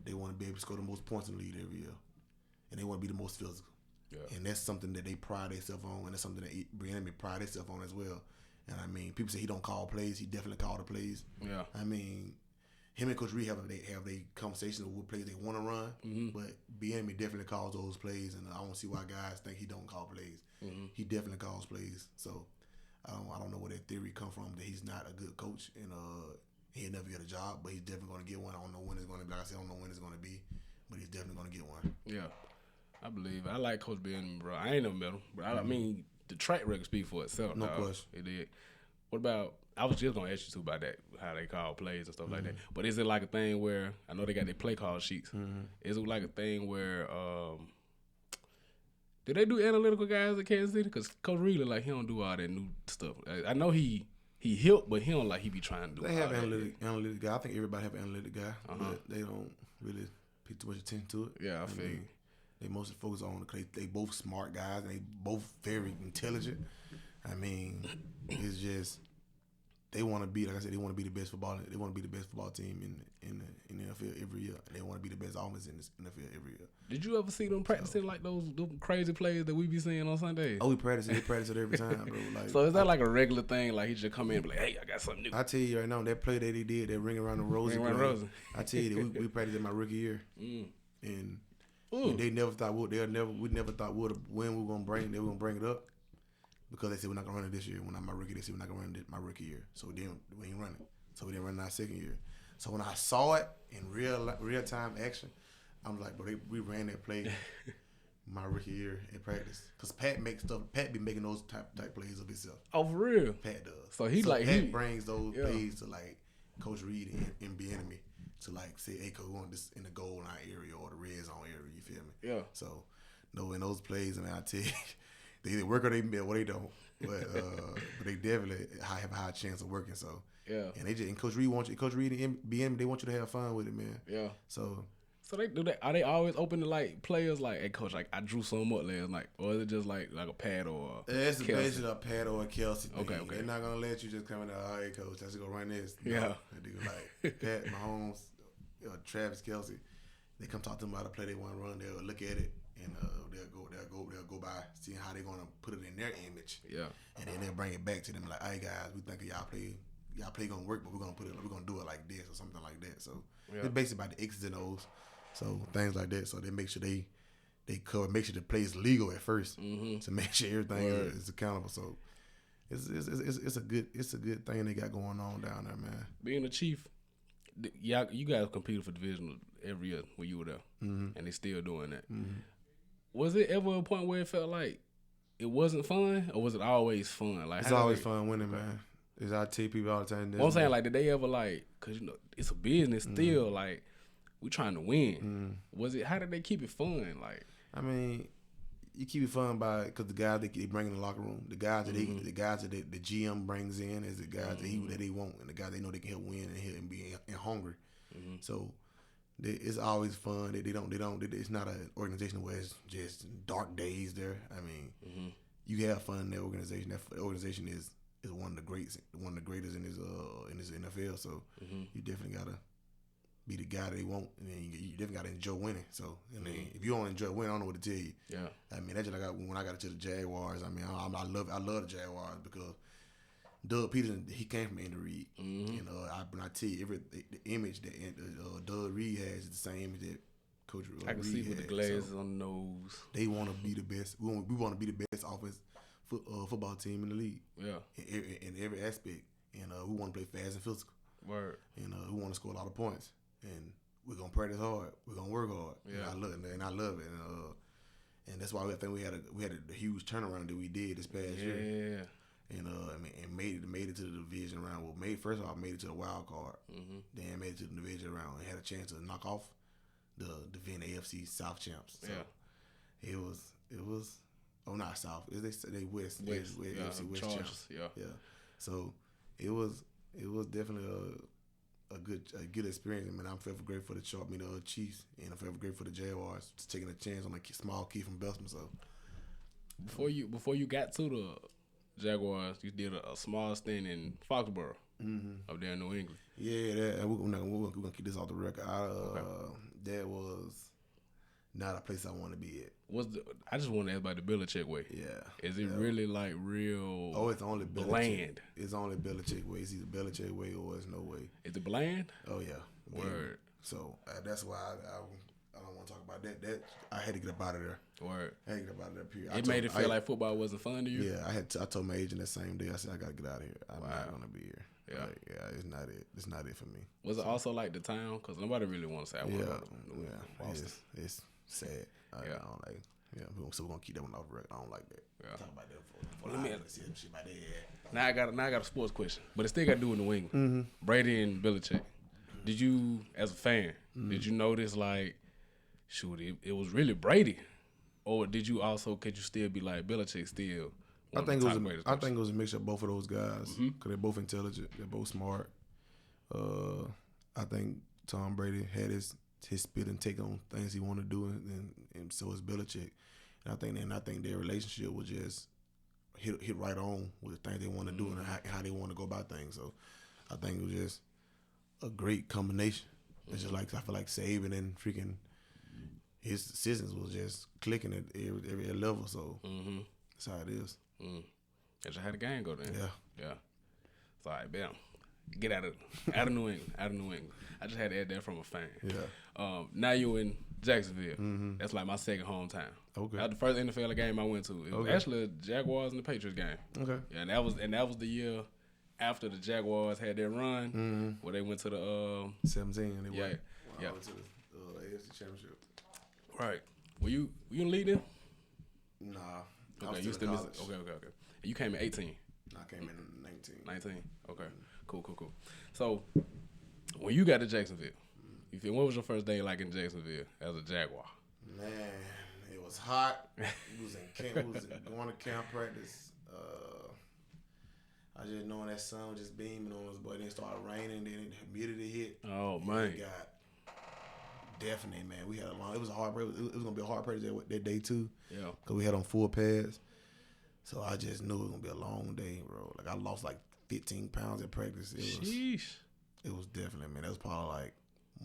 They want to be able to score the most points in the league every year. And they want to be the most physical. Yeah. And that's something that they pride themselves on, and that's something that Brian pride themselves on as well. And I mean, people say he don't call plays. He definitely called the plays. Yeah. I mean, him and Coach Reed have they conversations of what plays they want to run, but BNB definitely calls those plays, and I don't see why guys think he don't call plays. He definitely calls plays. So I don't know where that theory come from that he's not a good coach and he'll never get a job, but he's definitely going to get one. I don't know when it's going to be. Like I said, I don't know when it's going to be, but he's definitely going to get one. Yeah,
I believe. I like Coach Ben, bro. I ain't never met him, but I mean, the track record speaks for itself.
No question.
It did. What about, I was just going to ask you too about that, how they call plays and stuff like that. But is it like a thing where, I know they got their play call sheets. Is it like a thing where, do they do analytical guys at Kansas City? Because Coach Reed, like, he don't do all that new stuff. I know he helped, but he don't like he be trying to do.
They have analytic guy. I think everybody have an analytic guy, but they don't really pay too much attention to it.
Yeah, I feel you.
They mostly focus on they both smart guys and they both very intelligent. I mean, it's just they want to be, like I said, they want to be the best football. They want to be the best football team in the NFL every year. And they want to be the best offense in the NFL every year.
Did you ever see them practicing like those crazy plays that we be seeing on Sundays?
Oh, we practice it. They practice it every time, bro. Like,
so is that like a regular thing? Like he just come in and be like, hey, I got something new.
I tell you right now, that play that he did, that ring around the rosy. I tell you, that we practiced in my rookie year, and they never thought we never thought when we were gonna bring it up. Because they said we're not gonna run it this year. When I'm my rookie, they said we're not gonna run it my rookie year. So we ain't run it. So we didn't run it our second year. So when I saw it in real time action, I'm like, bro, we ran that play my rookie year in practice. Cause Pat be making those type plays of himself.
Oh, for real?
Pat does.
So Pat
brings those plays to like Coach Reed and Bieniemy to like say, hey, Coach, we want this in the goal line area or the red zone area. You feel me?
Yeah.
So no, in those plays, I mean, I tell you. They either work or they build. Well, they don't, but they definitely have a high chance of working. So and Coach Reed and BM, they want you to have fun with it, man.
Yeah.
So
they do that. Are they always open to like players like, hey coach, like I drew some up last night, or is it just like a Pat or?
It's basically a Pat or a Kelsey thing.
Okay.
They're not gonna let you just come in there. All right, coach, let's go run this.
No. Yeah.
They go like Pat Mahomes, Travis Kelsey. They come talk to them about a play they want to run. They'll look at it. And they'll go by seeing how they're gonna put it in their image.
Yeah. And
then they'll bring it back to them like, hey guys, we think y'all play gonna work, but we're gonna do it like this or something like that. So it's basically about the X's and O's. So things like that. So they make sure they cover, make sure the play is legal at first to make sure everything is accountable. So it's a good thing they got going on down there, man.
Being a Chief, you guys competed for divisional every year when you were there, and they still doing that. Was it ever a point where it felt like it wasn't fun, or was it always fun? Like
it's always fun winning, man. As I tell people all the time.
Well, I'm saying, like, did they ever cause it's a business still, like we trying to win. Was it? How did they keep it fun? Like,
I mean, you keep it fun because the guys they bring in the locker room, the guys that the GM brings in is the guys that they want, and the guys they know they can help win and be hungry. So. It's always fun. They don't. It's not an organization where it's just dark days there. I mean, you have fun in that organization. That organization is one of the greatest in his NFL. So you definitely gotta be the guy they want, and then you definitely gotta enjoy winning. So I mean, if you don't enjoy winning, I don't know what to tell you.
Yeah.
I mean, that's just like when I got to the Jaguars. I mean, I love the Jaguars because. Doug Peterson, he came from Andy Reid. And when I tell you, the image that Doug Reid has is the same image that Coach Reid has.
I can see with the glasses on the nose.
They want to be the best. We want to be the best football team in the league.
Yeah.
In every aspect. And we want to play fast and physical.
Word.
And we want to score a lot of points. And we're going to practice hard. We're going to work hard.
Yeah.
And I love it. And that's why I think we had a huge turnaround that we did this past year.
Yeah.
And and made it to the division round. Well, first off, made it to the wild card. Then made it to the division round and had a chance to knock off the defending AFC South champs. So it was not South. They West. AFC West champs. Yeah. So it was definitely a good experience. I mean, I'm forever grateful for the Chiefs, and I'm forever grateful for the Jaguars just taking a chance on a small kid from Belgium. So
before you got to the Jaguars, you did a small stint in Foxborough, up there in New England.
Yeah, we're gonna keep this off the record. That was not a place I want to be at.
I just want to ask about the Belichick way.
Yeah,
is it really like real?
Oh, it's only Belichick.
Bland.
It's only Belichick way. It's either Belichick way or it's no way.
Is it bland?
Oh yeah.
Word.
So that's why I don't want to talk about that. That I had to get up out of there.
Word.
I had to get up out of that period.
It made it feel like football wasn't fun to you?
Yeah, I told my agent that same day. I said I got to get out of here. I'm not gonna be here.
Yeah.
It's not it. It's not it for me.
Was it also like the town? Because nobody really wants to say I want to go to Boston.
It's sad. I don't like. Yeah, so we're gonna keep that one off the record. I don't like that.
Yeah.
Talk about that for let me see some shit about that.
Now I got a sports question, but it still got to do with New England. Brady and Belichick. Did you, as a fan, did you notice like, shoot, it was really Brady, or could you still be like Belichick still?
I think it was a mixture of both of those guys because they're both intelligent, they're both smart. I think Tom Brady had his spit and take on things he wanted to do, and so is Belichick. And I think their relationship was just hit right on with the things they want to do and how they want to go about things. So I think it was just a great combination. It's just like I feel like Saban and freaking his decisions was just clicking at every level. So that's how it is.
That's how the game go then.
Yeah.
So I bam. Get out of New England. I just had to add that from a fan.
Yeah.
Now you in Jacksonville. That's like my second hometown.
Okay.
That was the first NFL game I went to. It was actually the Jaguars and the Patriots game.
Okay.
Yeah, and that was the year after the Jaguars had their run where they went to the
17. And they went
to
the AFC Championship.
Right. Were you leading?
Nah.
Okay, you still missing. Okay. You came in 18.
I came in 19.
19. Okay. Cool. So when you got to Jacksonville, you feel what was your first day like in Jacksonville as a Jaguar?
Man, it was hot. We was in camp. We was going to camp practice. I just knowing that sun was just beaming on us, but then it started raining. Then the humidity hit.
Oh man,
it got definitely, man. We had a long. It was a hard practice. It was gonna be a hard practice that day too.
Yeah,
because we had on full pads. So I just knew it was gonna be a long day, bro. Like I lost like 15 pounds at practice. It was definitely, man. That was probably like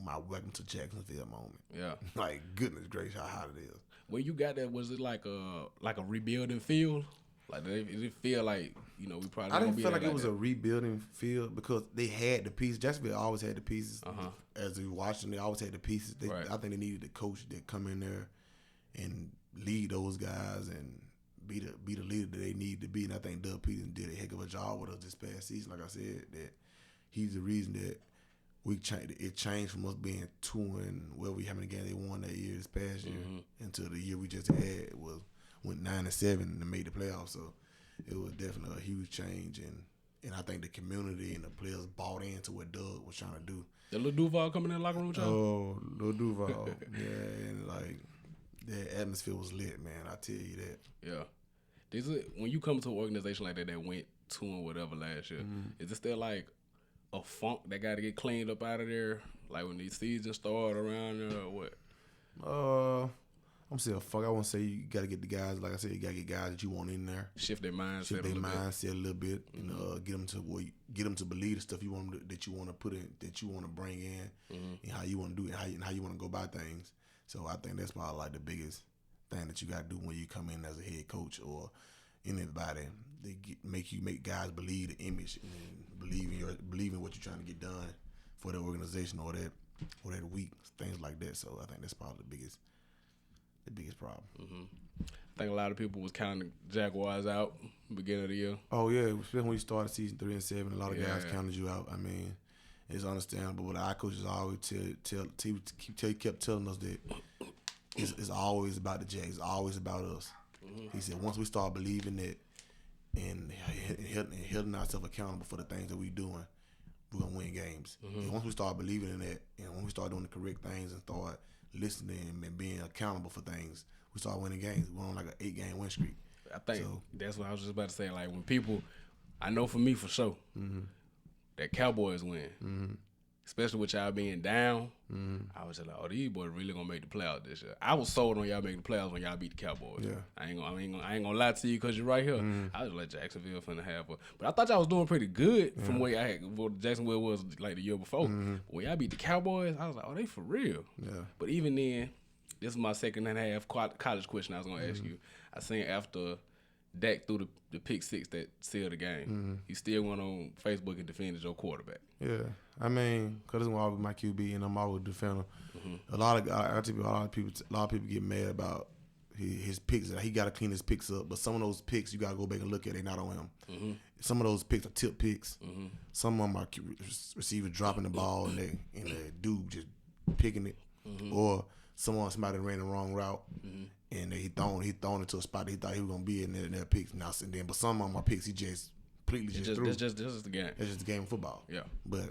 my welcome to Jacksonville moment.
Yeah.
Like goodness gracious, how hot it is.
When you got there, was it like a rebuilding field? Like did it feel like we probably?
I didn't feel like it was a rebuilding field because they had the pieces. Jacksonville always had the pieces. As we watched them, they always had the pieces.
Right.
I think they needed the coach that come in there and lead those guys and be the leader that they need to be. And I think Doug Peterson did a heck of a job with us this past season. Like I said, that he's the reason that it changed from us being 2-0, how many games they won that year this past year, until the year we just had went 9-7 and made the playoffs. So it was definitely a huge change, and I think the community and the players bought into what Doug was trying to do.
The Lil Duval coming in the locker room with y'all?
Oh, Lil Duval, yeah, and like the atmosphere was lit, man. I tell you that.
Yeah. When you come to an organization like that went 2 and whatever last year, is it still like a funk that got to get cleaned up out of there? Like when the season started around there or what?
I'm still fuck. I want to say you got to get the guys. Like I said, you got to get guys that you want in there.
Shift their mindset.
A little bit. Get them to believe the stuff you want that you want to put in, that you want to bring in, and how you want to do it, and how you want to go about things. So I think that's probably like the biggest thing that you got to do when you come in as a head coach or anybody. They make guys believe the image and believe in what you're trying to get done for the organization or that week, things like that. So I think that's probably the biggest problem.
I think a lot of people was counting Jaguars out beginning of the year.
Oh yeah, especially when you started season 3 and 7, a lot of guys counted you out. I mean, it's understandable, but our coaches always kept telling us that it's always about the Jags, it's always about us. He said once we start believing that and holding ourselves accountable for the things that we're doing, we're gonna win games. And once we start believing in that, and when we start doing the correct things and start listening and being accountable for things, we start winning games. We're on like an 8-game win streak.
I think that's what I was just about to say. Like when people, I know for me for sure, that Cowboys win, especially with y'all being down. I was just like, oh, these boys really gonna make the playoffs this year. I was sold on y'all making the playoffs when y'all beat the Cowboys.
Yeah.
I ain't gonna lie to you because you're right here. I was like Jacksonville finna have but I thought y'all was doing pretty good from where Jacksonville was like the year before. When y'all beat the Cowboys, I was like, oh, they for real.
Yeah.
But even then, this is my second and a half college question I was gonna ask you. I seen after Dak threw the pick 6 that sealed the game, he still went on Facebook and defended your quarterback.
Yeah, I mean, because this is always my QB, and I'm always defending. A lot of people get mad about his picks. He got to clean his picks up, but some of those picks you got to go back and look at. They not on him. Some of those picks are tip picks. Some of them are receivers dropping the ball and the dude just picking it, or somebody ran the wrong route. And he thrown it to a spot that he thought he was gonna be in their picks. Now and then, but some of my picks he just completely threw.
This is the game.
It's just the game of football.
Yeah.
But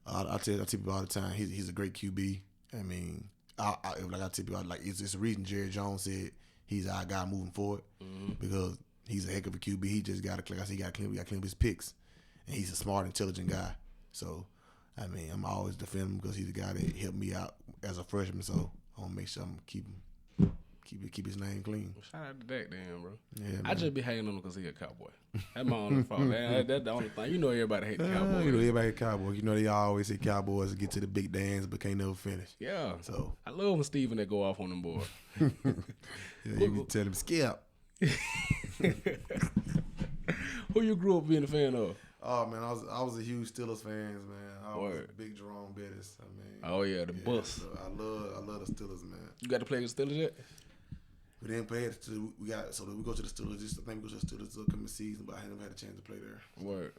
I tell people all the time, he's a great QB. I mean, like I tell people, like it's a reason Jerry Jones said he's our guy moving forward because he's a heck of a QB. He just got to, like I said, he got to clean up his picks, and he's a smart, intelligent guy. So, I mean, I'm always defending him because he's the guy that helped me out as a freshman. So I want to make sure I'm keep keep his name clean.
Shout out to Dak, damn, bro.
Yeah,
I just be hating on him because he a Cowboy. That's my only fault. That's the only thing. You know everybody hate the Cowboys.
You know everybody hate Cowboys. You know they always say Cowboys get to the big dance but can't never finish.
Yeah.
So
I love when Steven that go off on them boys.
yeah, you can tell him skip.
Who you grew up being a fan of?
Oh man, I was a huge Steelers fans, man. I was
Word.
a big Jerome Bettis. I mean,
Oh yeah, the bus.
So I love the Steelers, man.
You got to play with the Steelers yet?
We didn't play it. We go to the Steelers. I think we go to the Steelers this upcoming season, but I haven't had a chance to play there.
Word.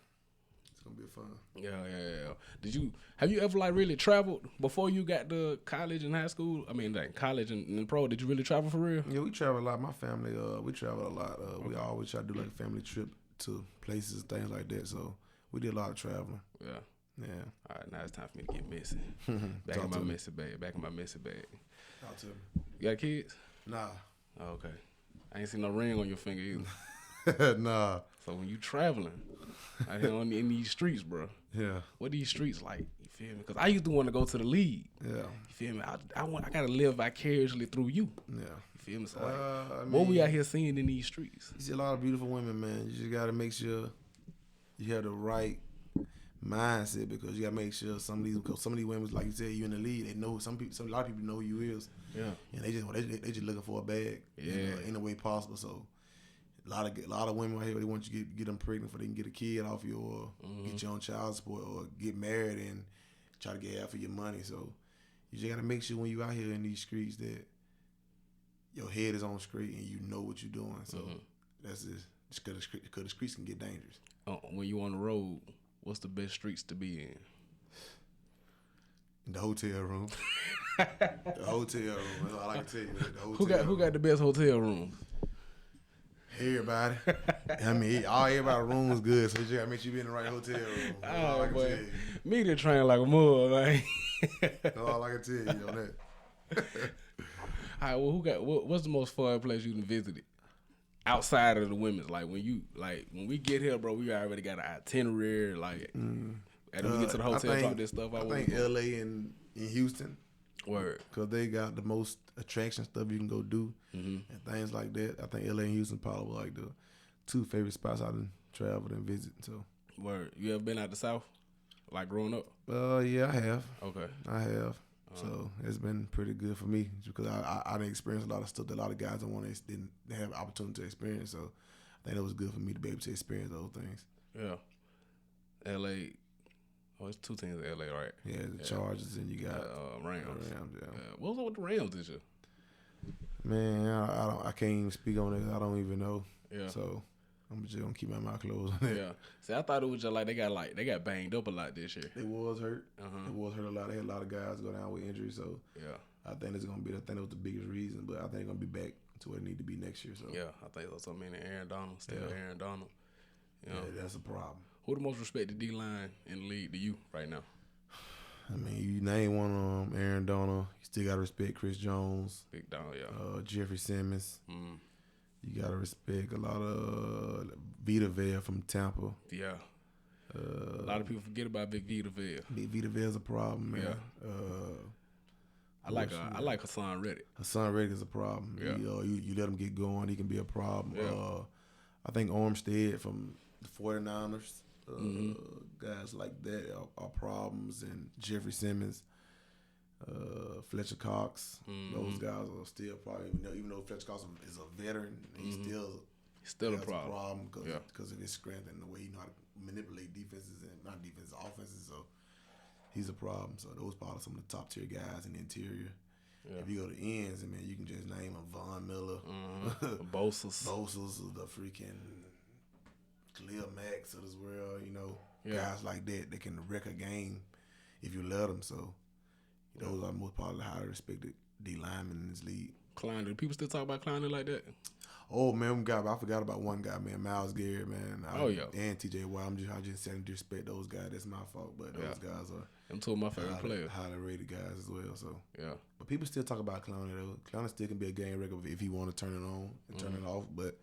It's gonna be fun.
Yeah. Have you ever like really traveled before you got to college and high school? I mean, like college and pro. Did you really travel for real?
Yeah, we travel a lot. My family, we travel a lot. We always try to do like a family trip to places, things like that. So we did a lot of traveling.
Yeah.
Yeah.
All right, now it's time for me to get messy. Back in my messy bag.
Talk to me.
You got kids?
Nah.
Oh, okay. I ain't seen no ring on your finger either.
Nah.
So when you traveling out here in these streets, bro,
Yeah.
what these streets like? You feel me? Because I used to want to go to the league.
Yeah.
You feel me? I gotta live vicariously through you.
Yeah.
You feel me? So like, what we out here seeing in these streets?
You see a lot of beautiful women, man. You just gotta make sure you have the right mindset because you gotta make sure some of these women, like you said, you in the league. They know a lot of people know who you is.
Yeah.
And they just looking for a bag.
Yeah.
In a way possible. So a lot of women out here, they want you to get them pregnant so they can get a kid off you or get you on child support or get married and try to get half of your money. So you just gotta make sure when you out here in these streets that your head is on straight and you know what you're doing. So that's just because the streets can get dangerous.
When you on the road, what's the best streets to be in?
The hotel room. The hotel room. That's all I can tell you. The hotel
Who got the best hotel rooms?
Everybody. I mean, everybody room is good, so you just gotta make sure you be in the right hotel room. That's all I can tell you.
Me to train like a mug, man.
That's all I can tell you on that.
All right, well, what's the most fun place you done visited outside of the women's? Like when we get here, bro, we already got an itinerary. Like, and then we get to the hotel, drop this stuff.
I think LA and Houston.
Word.
Because they got the most attraction stuff you can go do and things like that. I think LA and Houston probably like the two favorite spots I done traveled and visit. So.
Word. You ever been out the South? Like growing up?
Yeah, I have.
Okay.
I have. So it's been pretty good for me because I didn't experience a lot of stuff that a lot of guys didn't have opportunity to experience. So I think it was good for me to be able to experience those things.
Yeah. LA. Oh, it's two teams in LA, right?
Yeah, the Chargers and you got
Rams.
Yeah.
What was up with the Rams this year?
Man, I can't even speak on it. I don't even know.
Yeah.
So I'm just gonna keep my mouth closed on it.
Yeah. See, I thought it was just like they got banged up a lot this year.
They was hurt. They was hurt a lot. They had a lot of guys go down with injuries. So
yeah,
I think it's gonna be. I think that was the biggest reason. But I think they're gonna be back to where they need to be next year. So
yeah, I think that's something. Aaron Donald, Aaron Donald. You know,
yeah, that's a problem.
Who the most respected D line in the league to you right now?
I mean, you name one of them, Aaron Donald. You still gotta respect Chris Jones.
Big Donald, yeah.
Jeffrey Simmons. You gotta respect a lot of Vita Vea from Tampa.
Yeah. A lot of people forget about Big Vita Vea.
Big Vita Vea's a problem, man.
Yeah. I like Hassan Reddick.
Hassan Reddick is a problem.
Yeah.
You let him get going, he can be a problem.
Yeah.
I think Armstead from the 49ers, guys like that are problems, and Jeffrey Simmons, Fletcher Cox, those guys are still probably, even though Fletcher Cox is a veteran, he's still
a problem
because of his strength and the way he know how to manipulate offenses. So he's a problem. So those probably some of the top tier guys in the interior. Yeah. If you go to ends, man, you can just name them Von Miller,
Bosa's,
the freaking Khalil Max of this world. Guys like that can wreck a game if you let them. So those are most probably highly respected D linemen in this league.
Kleiner, do people still talk about Kleiner like that?
Oh man, I forgot about one guy, man, Myles Garrett, man. And TJ Watt. I just said to respect those guys. That's my fault, but those guys are
them two of my favorite players,
highly rated guys as well. So
yeah,
but people still talk about Kleiner though. Kleiner still can be a game wrecker if he want to turn it on and turn it off. But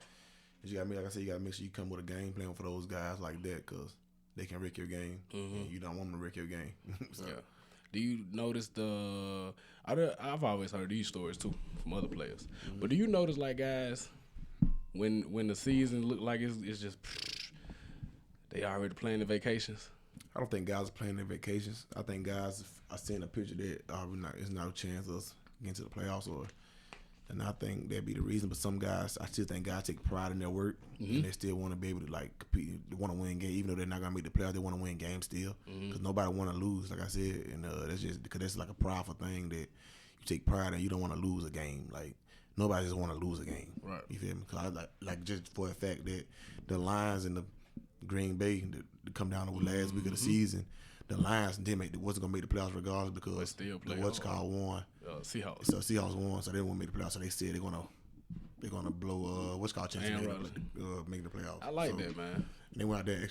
you got like I said, you got to make sure you come with a game plan for those guys like that because they can wreck your game. And you don't want them to wreck your game. So.
Yeah. Do you notice I've always heard these stories too from other players, but do you notice like guys when the season look like it's just they already planning the vacations?
I don't think guys are playing their vacations. I think guys are seeing a picture that there's no chance of us getting to the playoffs, and I think that'd be the reason. But some guys, I still think guys take pride in their work, and they still want to be able to like compete, want to win games, even though they're not gonna make the playoffs. They want to win games still, because nobody want to lose. Like I said, and that's just because that's like a prideful thing that you take pride in. You don't want to lose a game. Like nobody just want to lose a game.
Right.
You feel me? Because I like just for the fact that the Lions and the Green Bay to come down over last week of the season. The Lions wasn't gonna make the playoffs regardless because the what's called won.
Seahawks.
So Seahawks won, so they won't make the playoffs. So they said they're gonna blow what's called chance make the playoffs.
I like that, man.
They went out there.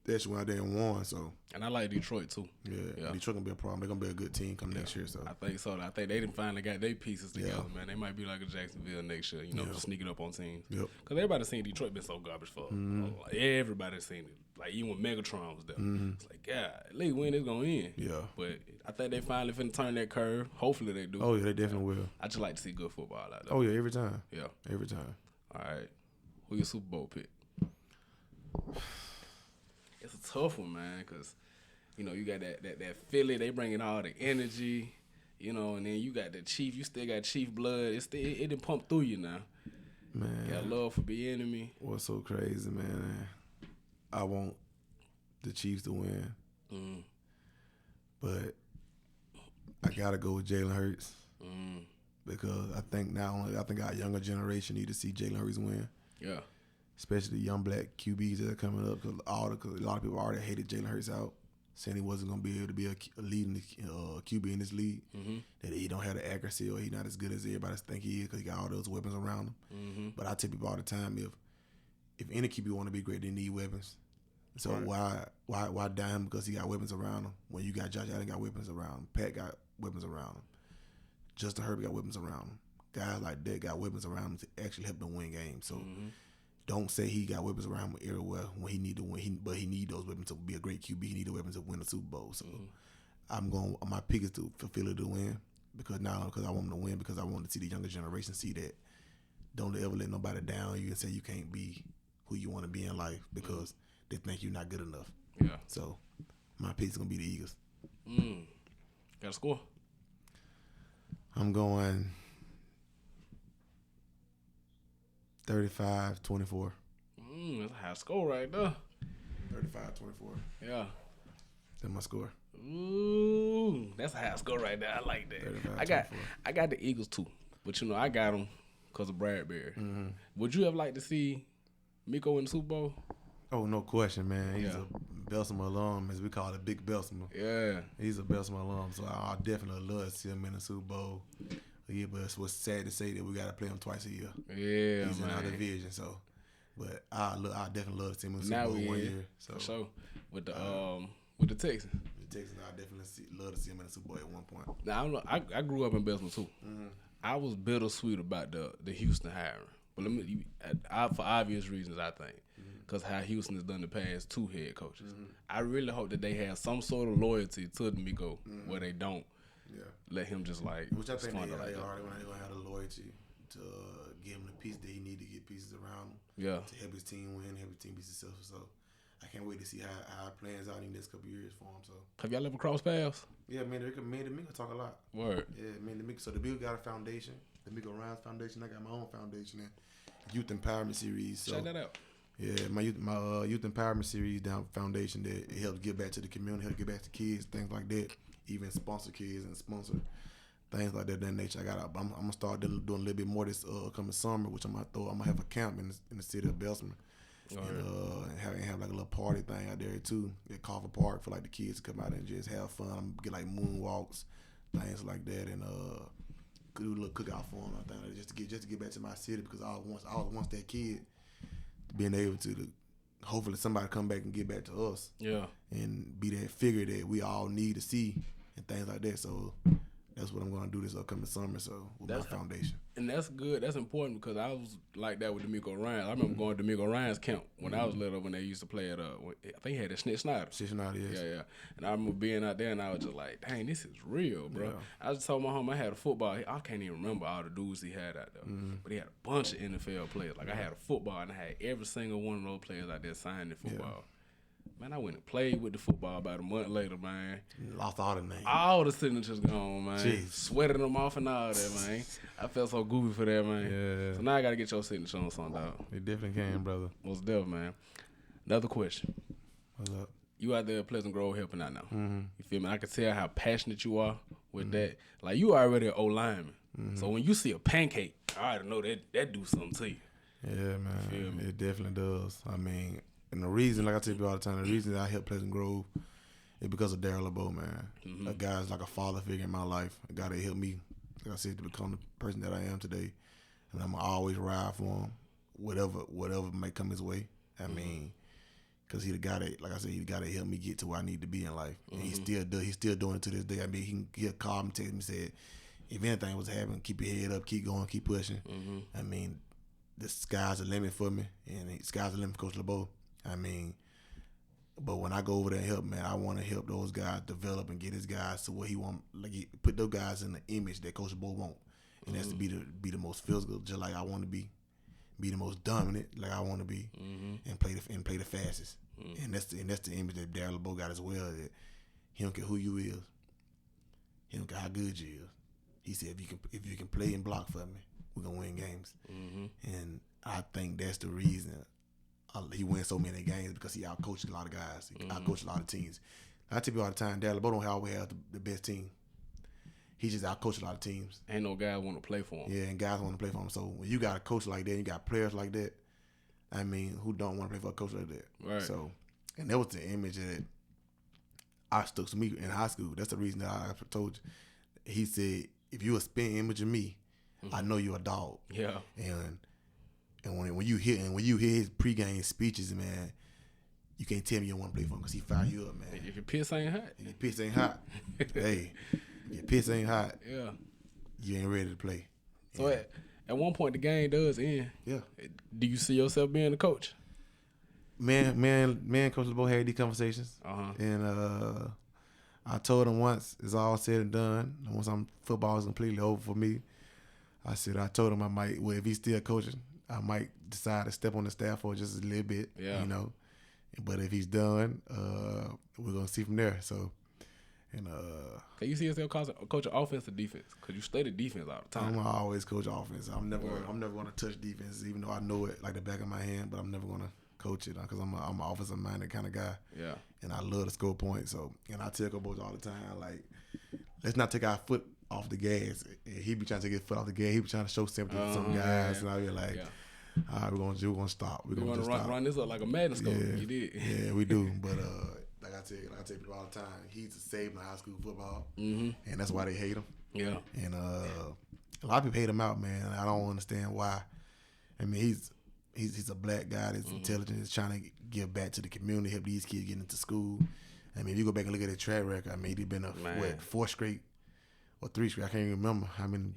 They actually went out there and won. So
and I like Detroit too.
Yeah. Detroit gonna be a problem. They're gonna be a good team come next year. So
I think so. I think they didn't finally got their pieces together, man. They might be like a Jacksonville next year, sneaking up on teams.
Yep.
Because everybody's seen Detroit been so garbage for. Like, everybody's seen it. Like even when Megatron was there, it's like, God, at least when it's gonna end.
Yeah.
But I think they finally finna turn that curve. Hopefully they do.
Oh yeah, they definitely will.
I just like to see good football out there.
Oh yeah, every time.
Yeah.
Every time.
All right. Who your Super Bowl pick? It's a tough one, man, because, you got that Philly. They bringing all the energy, and then you got the Chief. You still got Chief blood. It didn't pump through you now.
Man.
Got love for the enemy.
What's so crazy, man? I want the Chiefs to win. But I got to go with Jalen Hurts. Because I think our younger generation need to see Jalen Hurts win.
Yeah.
Especially the young black QBs that are coming up, because a lot of people already hated Jalen Hurts out, saying he wasn't going to be able to be a leading QB in this league, that he don't have the accuracy or he not as good as everybody think he is because he got all those weapons around him. But I tell people all the time, if any QB want to be great, they need weapons. So why dime him because he got weapons around him when you got Josh Allen got weapons around him, Pat got weapons around him, Justin Herbert got weapons around him, guys like that got weapons around him to actually help them win games. So. Don't say he got weapons around him everywhere when he need to win. But he need those weapons to be a great QB. He need the weapons to win a Super Bowl. So my pick is to fulfill it to win because I want him to win because I want to see the younger generation see that. Don't ever let nobody down you and say you can't be who you want to be in life because they think you're not good enough.
Yeah.
So my pick is gonna be the Eagles.
Got a score?
I'm going 35-24.
That's a high score right there.
35-24.
Yeah.
That's my score.
Ooh, that's a high score right there. I like that. I got the Eagles too, but I got them because of Bradbury. Would you have liked to see Miko in the Super Bowl?
Oh, no question, man. He's a Bessemer alum, as we call it, Big Bessemer.
Yeah.
He's a Bessemer alum, so I definitely love to see him in the Super Bowl. Yeah, but it's what's sad to say that we got to play him twice a year.
Yeah,
he's
man.
in our division, so. But I definitely love to see him in the Super Bowl 1 year. So.
For sure. With the Texans.
The Texans, I definitely love to see him in the Super Bowl at one point.
Now, I don't know. I grew up in Bessemer too. I was bittersweet about the Houston hiring, but for obvious reasons, I think, because how Houston has done the past two head coaches. I really hope that they have some sort of loyalty to Miko, where they don't. Yeah. Let him just
which I think they
like
already have the loyalty to give him the piece that he need to get pieces around him.
Yeah.
To help his team win, help his team be successful. So I can't wait to see how it plans out in the next couple of years for him. So
have y'all ever crossed paths?
Yeah, me and Miko talk a lot.
Word.
Yeah, me and Miko. So the Bill got a foundation, the Miko Rhymes Foundation. I got my own foundation and Youth Empowerment Series. So
check that out.
Yeah, my youth empowerment series down foundation that it helps give back to the community, help give back to kids, things like that. Even sponsor kids and sponsor things like that nature. I'm gonna start doing a little bit more this coming summer, which I'm gonna have a camp in the city of Bessemer, and have like a little party thing out there too at Carver Park for like the kids to come out and just have fun. I'm gonna get like moonwalks, things like that, and do a little cookout for them. I think just to get back to my city because I was once that kid being able to hopefully somebody come back and get back to us.
Yeah.
And be that figure that we all need to see and things like that. So that's what I'm going to do this upcoming summer. So with my foundation.
And that's good. That's important because I was like that with D'Amico Ryans. I remember going to D'Amico Ryans camp when I was little when they used to play at I think he had a Snitch Snyder.
Snitch Snyder, yes.
Yeah. And I remember being out there and I was just like, dang, this is real, bro.
Yeah.
I just told my home I had a football. I can't even remember all the dudes he had out there. But he had a bunch of NFL players. Like I had a football and I had every single one of those players out there signed in football. Man, I went and played with the football about a month later, man.
Lost all the names.
All the signatures gone, man.
Jeez.
Sweating them off and all that, man. I felt so goofy for that, man.
Yeah.
So now I got to get your signature on something, dog.
It definitely can, brother.
Most definitely, man. Another question.
What's up?
You out there at Pleasant Grove helping out now. You feel me? I can tell how passionate you are with that. Like, you already an O-lineman. So when you see a pancake, I already know that do something to you.
Yeah, man. It definitely does. I mean, and the reason, like I tell people all the time, the reason that I help Pleasant Grove is because of Darryl Williams, man. A guy's like a father figure in my life. A guy that helped me, like I said, to become the person that I am today. And I'm always ride for him, whatever may come his way. I mean, because he the guy that, like I said, he the guy that helped me get to where I need to be in life. And he still does. He's still doing it to this day. I mean, he'll call me, text me, said, if anything was happening, keep your head up, keep going, keep pushing. I mean, the sky's the limit for me, and the sky's the limit for Coach LeBeau. I mean, but when I go over there and help, man, I want to help those guys develop and get his guys to what he want, like put those guys in the image that Coach LeBeau want, and that's to be the most physical, just like I want to be the most dominant, like I want to be, and play the fastest, and that's the image that Darryl LeBeau got as well. That he don't care who you is, he don't care how good you is. He said if you can play and block for me, we're gonna win games, and I think that's the reason. He wins so many games because he outcoached a lot of guys. He outcoached a lot of teams. I tell you all the time, Darryl LeBeau don't always have the best team. He just outcoached a lot of teams.
Ain't no guy want to play for him.
Yeah, and guys want to play for him. So when you got a coach like that, you got players like that, I mean, who don't want to play for a coach like that?
Right.
So, and that was the image that I stuck to me in high school. That's the reason that I told you. He said, if you a spin image of me, I know you're a dog.
Yeah.
And when you hear his pregame speeches, man, you can't tell me you don't want to play for him because he fire you up, man.
If your piss ain't hot.
If your piss ain't hot. Hey, if your piss ain't hot.
Yeah.
You ain't ready to play.
So at one point the game does end.
Yeah.
Do you see yourself being the coach?
Man, Coach LeBeau had these conversations. And I told him once it's all said and done, once football is completely over for me, I told him I might, if he's still coaching, I might decide to step on the staff for just a little bit, you know. But if he's done, we're gonna see from there. So, and
can you see yourself coaching offense or defense? Cause you study defense all the time.
I'm always coach offense. I'm never gonna touch defense, even though I know it like the back of my hand. But I'm never gonna coach it because I'm an offensive minded kind of guy. Yeah. And I love to score points. So, and I tell coach all the time, like, let's not take our foot off the gas. He be trying to take his foot off the gas. He be trying to show sympathy to some guys, and I be like, all right, we're gonna stop. We're gonna
run this up like a madness scope. You did.
Yeah, we do. But like I tell people all the time, he's a savior in high school football, and that's why they hate him. Yeah. And a lot of people hate him out, man. I don't understand why. I mean, he's a black guy that's intelligent, that's trying to give back to the community, help these kids get into school. I mean, if you go back and look at his track record, I mean, he's been fourth straight or three straight. I can't even remember how many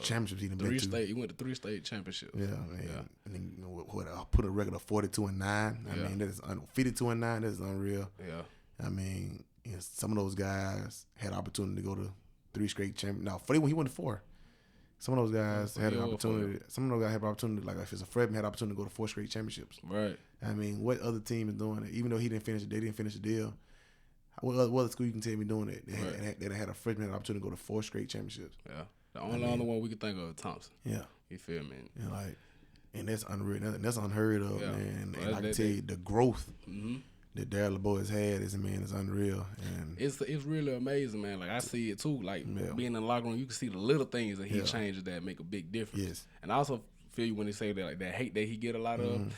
championships he been to.
He went to 3 state championships.
Yeah, man. And then, I put a record of 42-9. I mean, that is 52-9. That is unreal. Yeah. I mean, some of those guys had opportunity to go to 3 straight championships. No, he went to 4. Some of those guys had an opportunity. Some of those guys had an opportunity, like if it's a freshman, had an opportunity to go to 4 straight championships. Right. I mean, what other team is doing it? Even though they didn't finish the deal. What other school you can tell me doing it? They had a freshman had an opportunity to go to 4 straight championships. Yeah. The only one we could think of is Thompson. Yeah. You feel me? And that's unreal. That's unheard of, man. And I can tell you the growth that Darryl LeBeau has had is unreal. And
it's really amazing, man. Like I see it too. Like being in the locker room, you can see the little things that he changes that make a big difference. Yes. And I also feel you when they say that, like that hate that he get a lot of.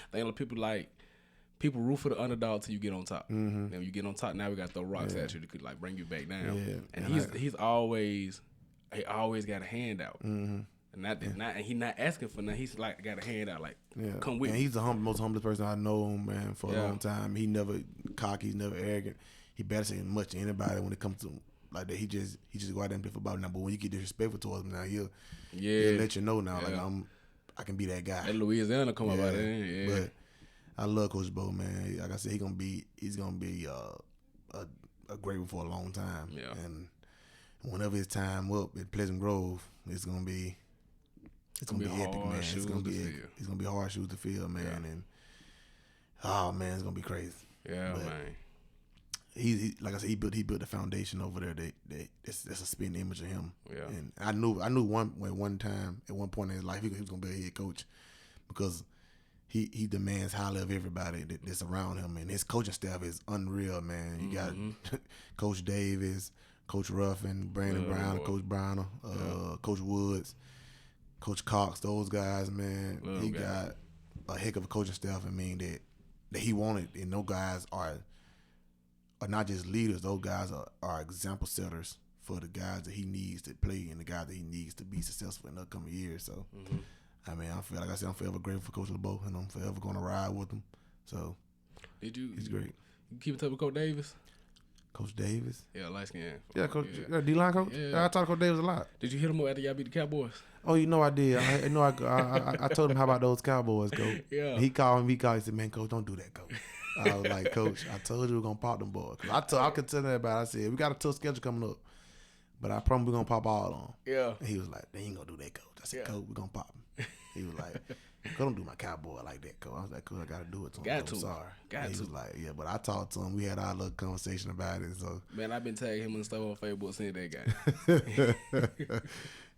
People root for the underdog till you get on top. And when you get on top, now we got to throw rocks at you to like bring you back down. Yeah. And he's always got a handout. And he's not asking for nothing. He's like got a handout, like come with me.
And he's the most humblest person I know, man, for a long time. He never cocky, he's never arrogant. He better say much to anybody when it comes to like that. He just go out there and play football now. But when you get disrespectful towards him now, he'll let you know now. Like I can be that guy.
That Louisiana come up out there. Yeah.
But I love Coach Bo, man. Like I said, he's gonna be a great one for a long time.
Yeah.
And whenever his time up at Pleasant Grove, it's gonna be epic, man. It's gonna be hard shoes to fill, man.
Yeah.
And oh man, it's gonna be crazy.
Yeah,
but
man.
He like I said, he built the foundation over there. That's a spin image of him.
Yeah.
And I knew one time at one point in his life he was gonna be a head coach because he demands highly of everybody that's around him, and his coaching staff is unreal, man. You got Coach Davis, Coach Ruffin, Brandon Brown, Coach Browner, Coach Woods, Coach Cox. Those guys, man. He got a heck of a coaching staff. I mean that he wanted, and those guys are not just leaders. Those guys are example setters for the guys that he needs to play and the guys that he needs to be successful in the upcoming years. So. I mean, I feel like I said, I'm forever grateful for Coach LeBeau, and I'm forever going to ride with him. So, he's great.
You keep in touch with Coach Davis?
Coach Davis?
Yeah, light skin.
Yeah, Coach D-line coach? Yeah, I talk to Coach Davis a lot.
Did you hit him up after y'all beat the Cowboys?
Oh, you know I did. I told him how about those Cowboys, Coach.
Yeah.
He called me. He said, man, Coach, don't do that, Coach. I was like, Coach, I told you we're going to pop them boys. I could tell everybody, I said, we got a tough schedule coming up, but I promise we're going to pop all on.
Yeah.
And he was like, they ain't going to do that, Coach. I said, Coach, we're going to pop them. He was like, don't do my cowboy like that, Coach. I was like, Coach, I got to do it to him. I'm sorry. He was like, yeah, but I talked to him. We had our little conversation about it. So
man, I've been tagging him and stuff on Facebook since that game.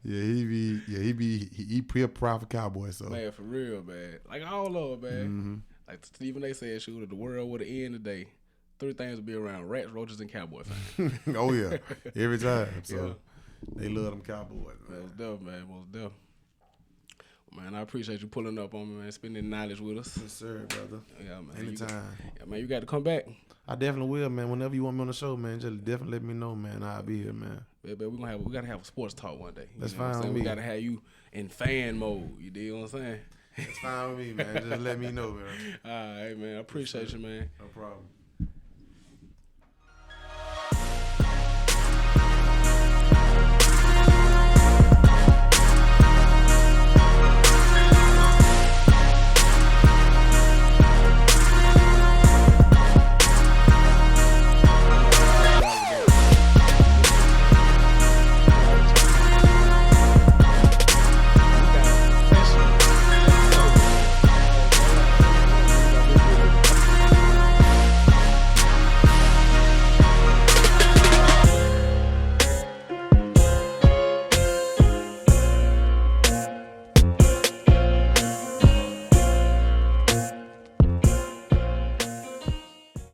he pretty proud for Cowboys. So
man, for real, man. Like all of them, man. Like Stephen A. said, shoot, if the world would have ended today, 3 things would be around: rats, roaches, and Cowboy fans.
Oh yeah, every time. So they love them Cowboys.
Most definitely, man. Most definitely. Man, I appreciate you pulling up on me, man, spending knowledge with us.
Yes, sir, brother.
Yeah, man.
Anytime.
Man, you got to come back.
I definitely will, man. Whenever you want me on the show, man, just definitely let me know, man. I'll be here, man.
Yeah, but we gotta have a sports talk one day.
That's fine with me.
We gotta have you in fan mode. You dig what I'm saying?
That's fine with me, man. Just let me know, man.
All right, man. I appreciate you, man.
No problem.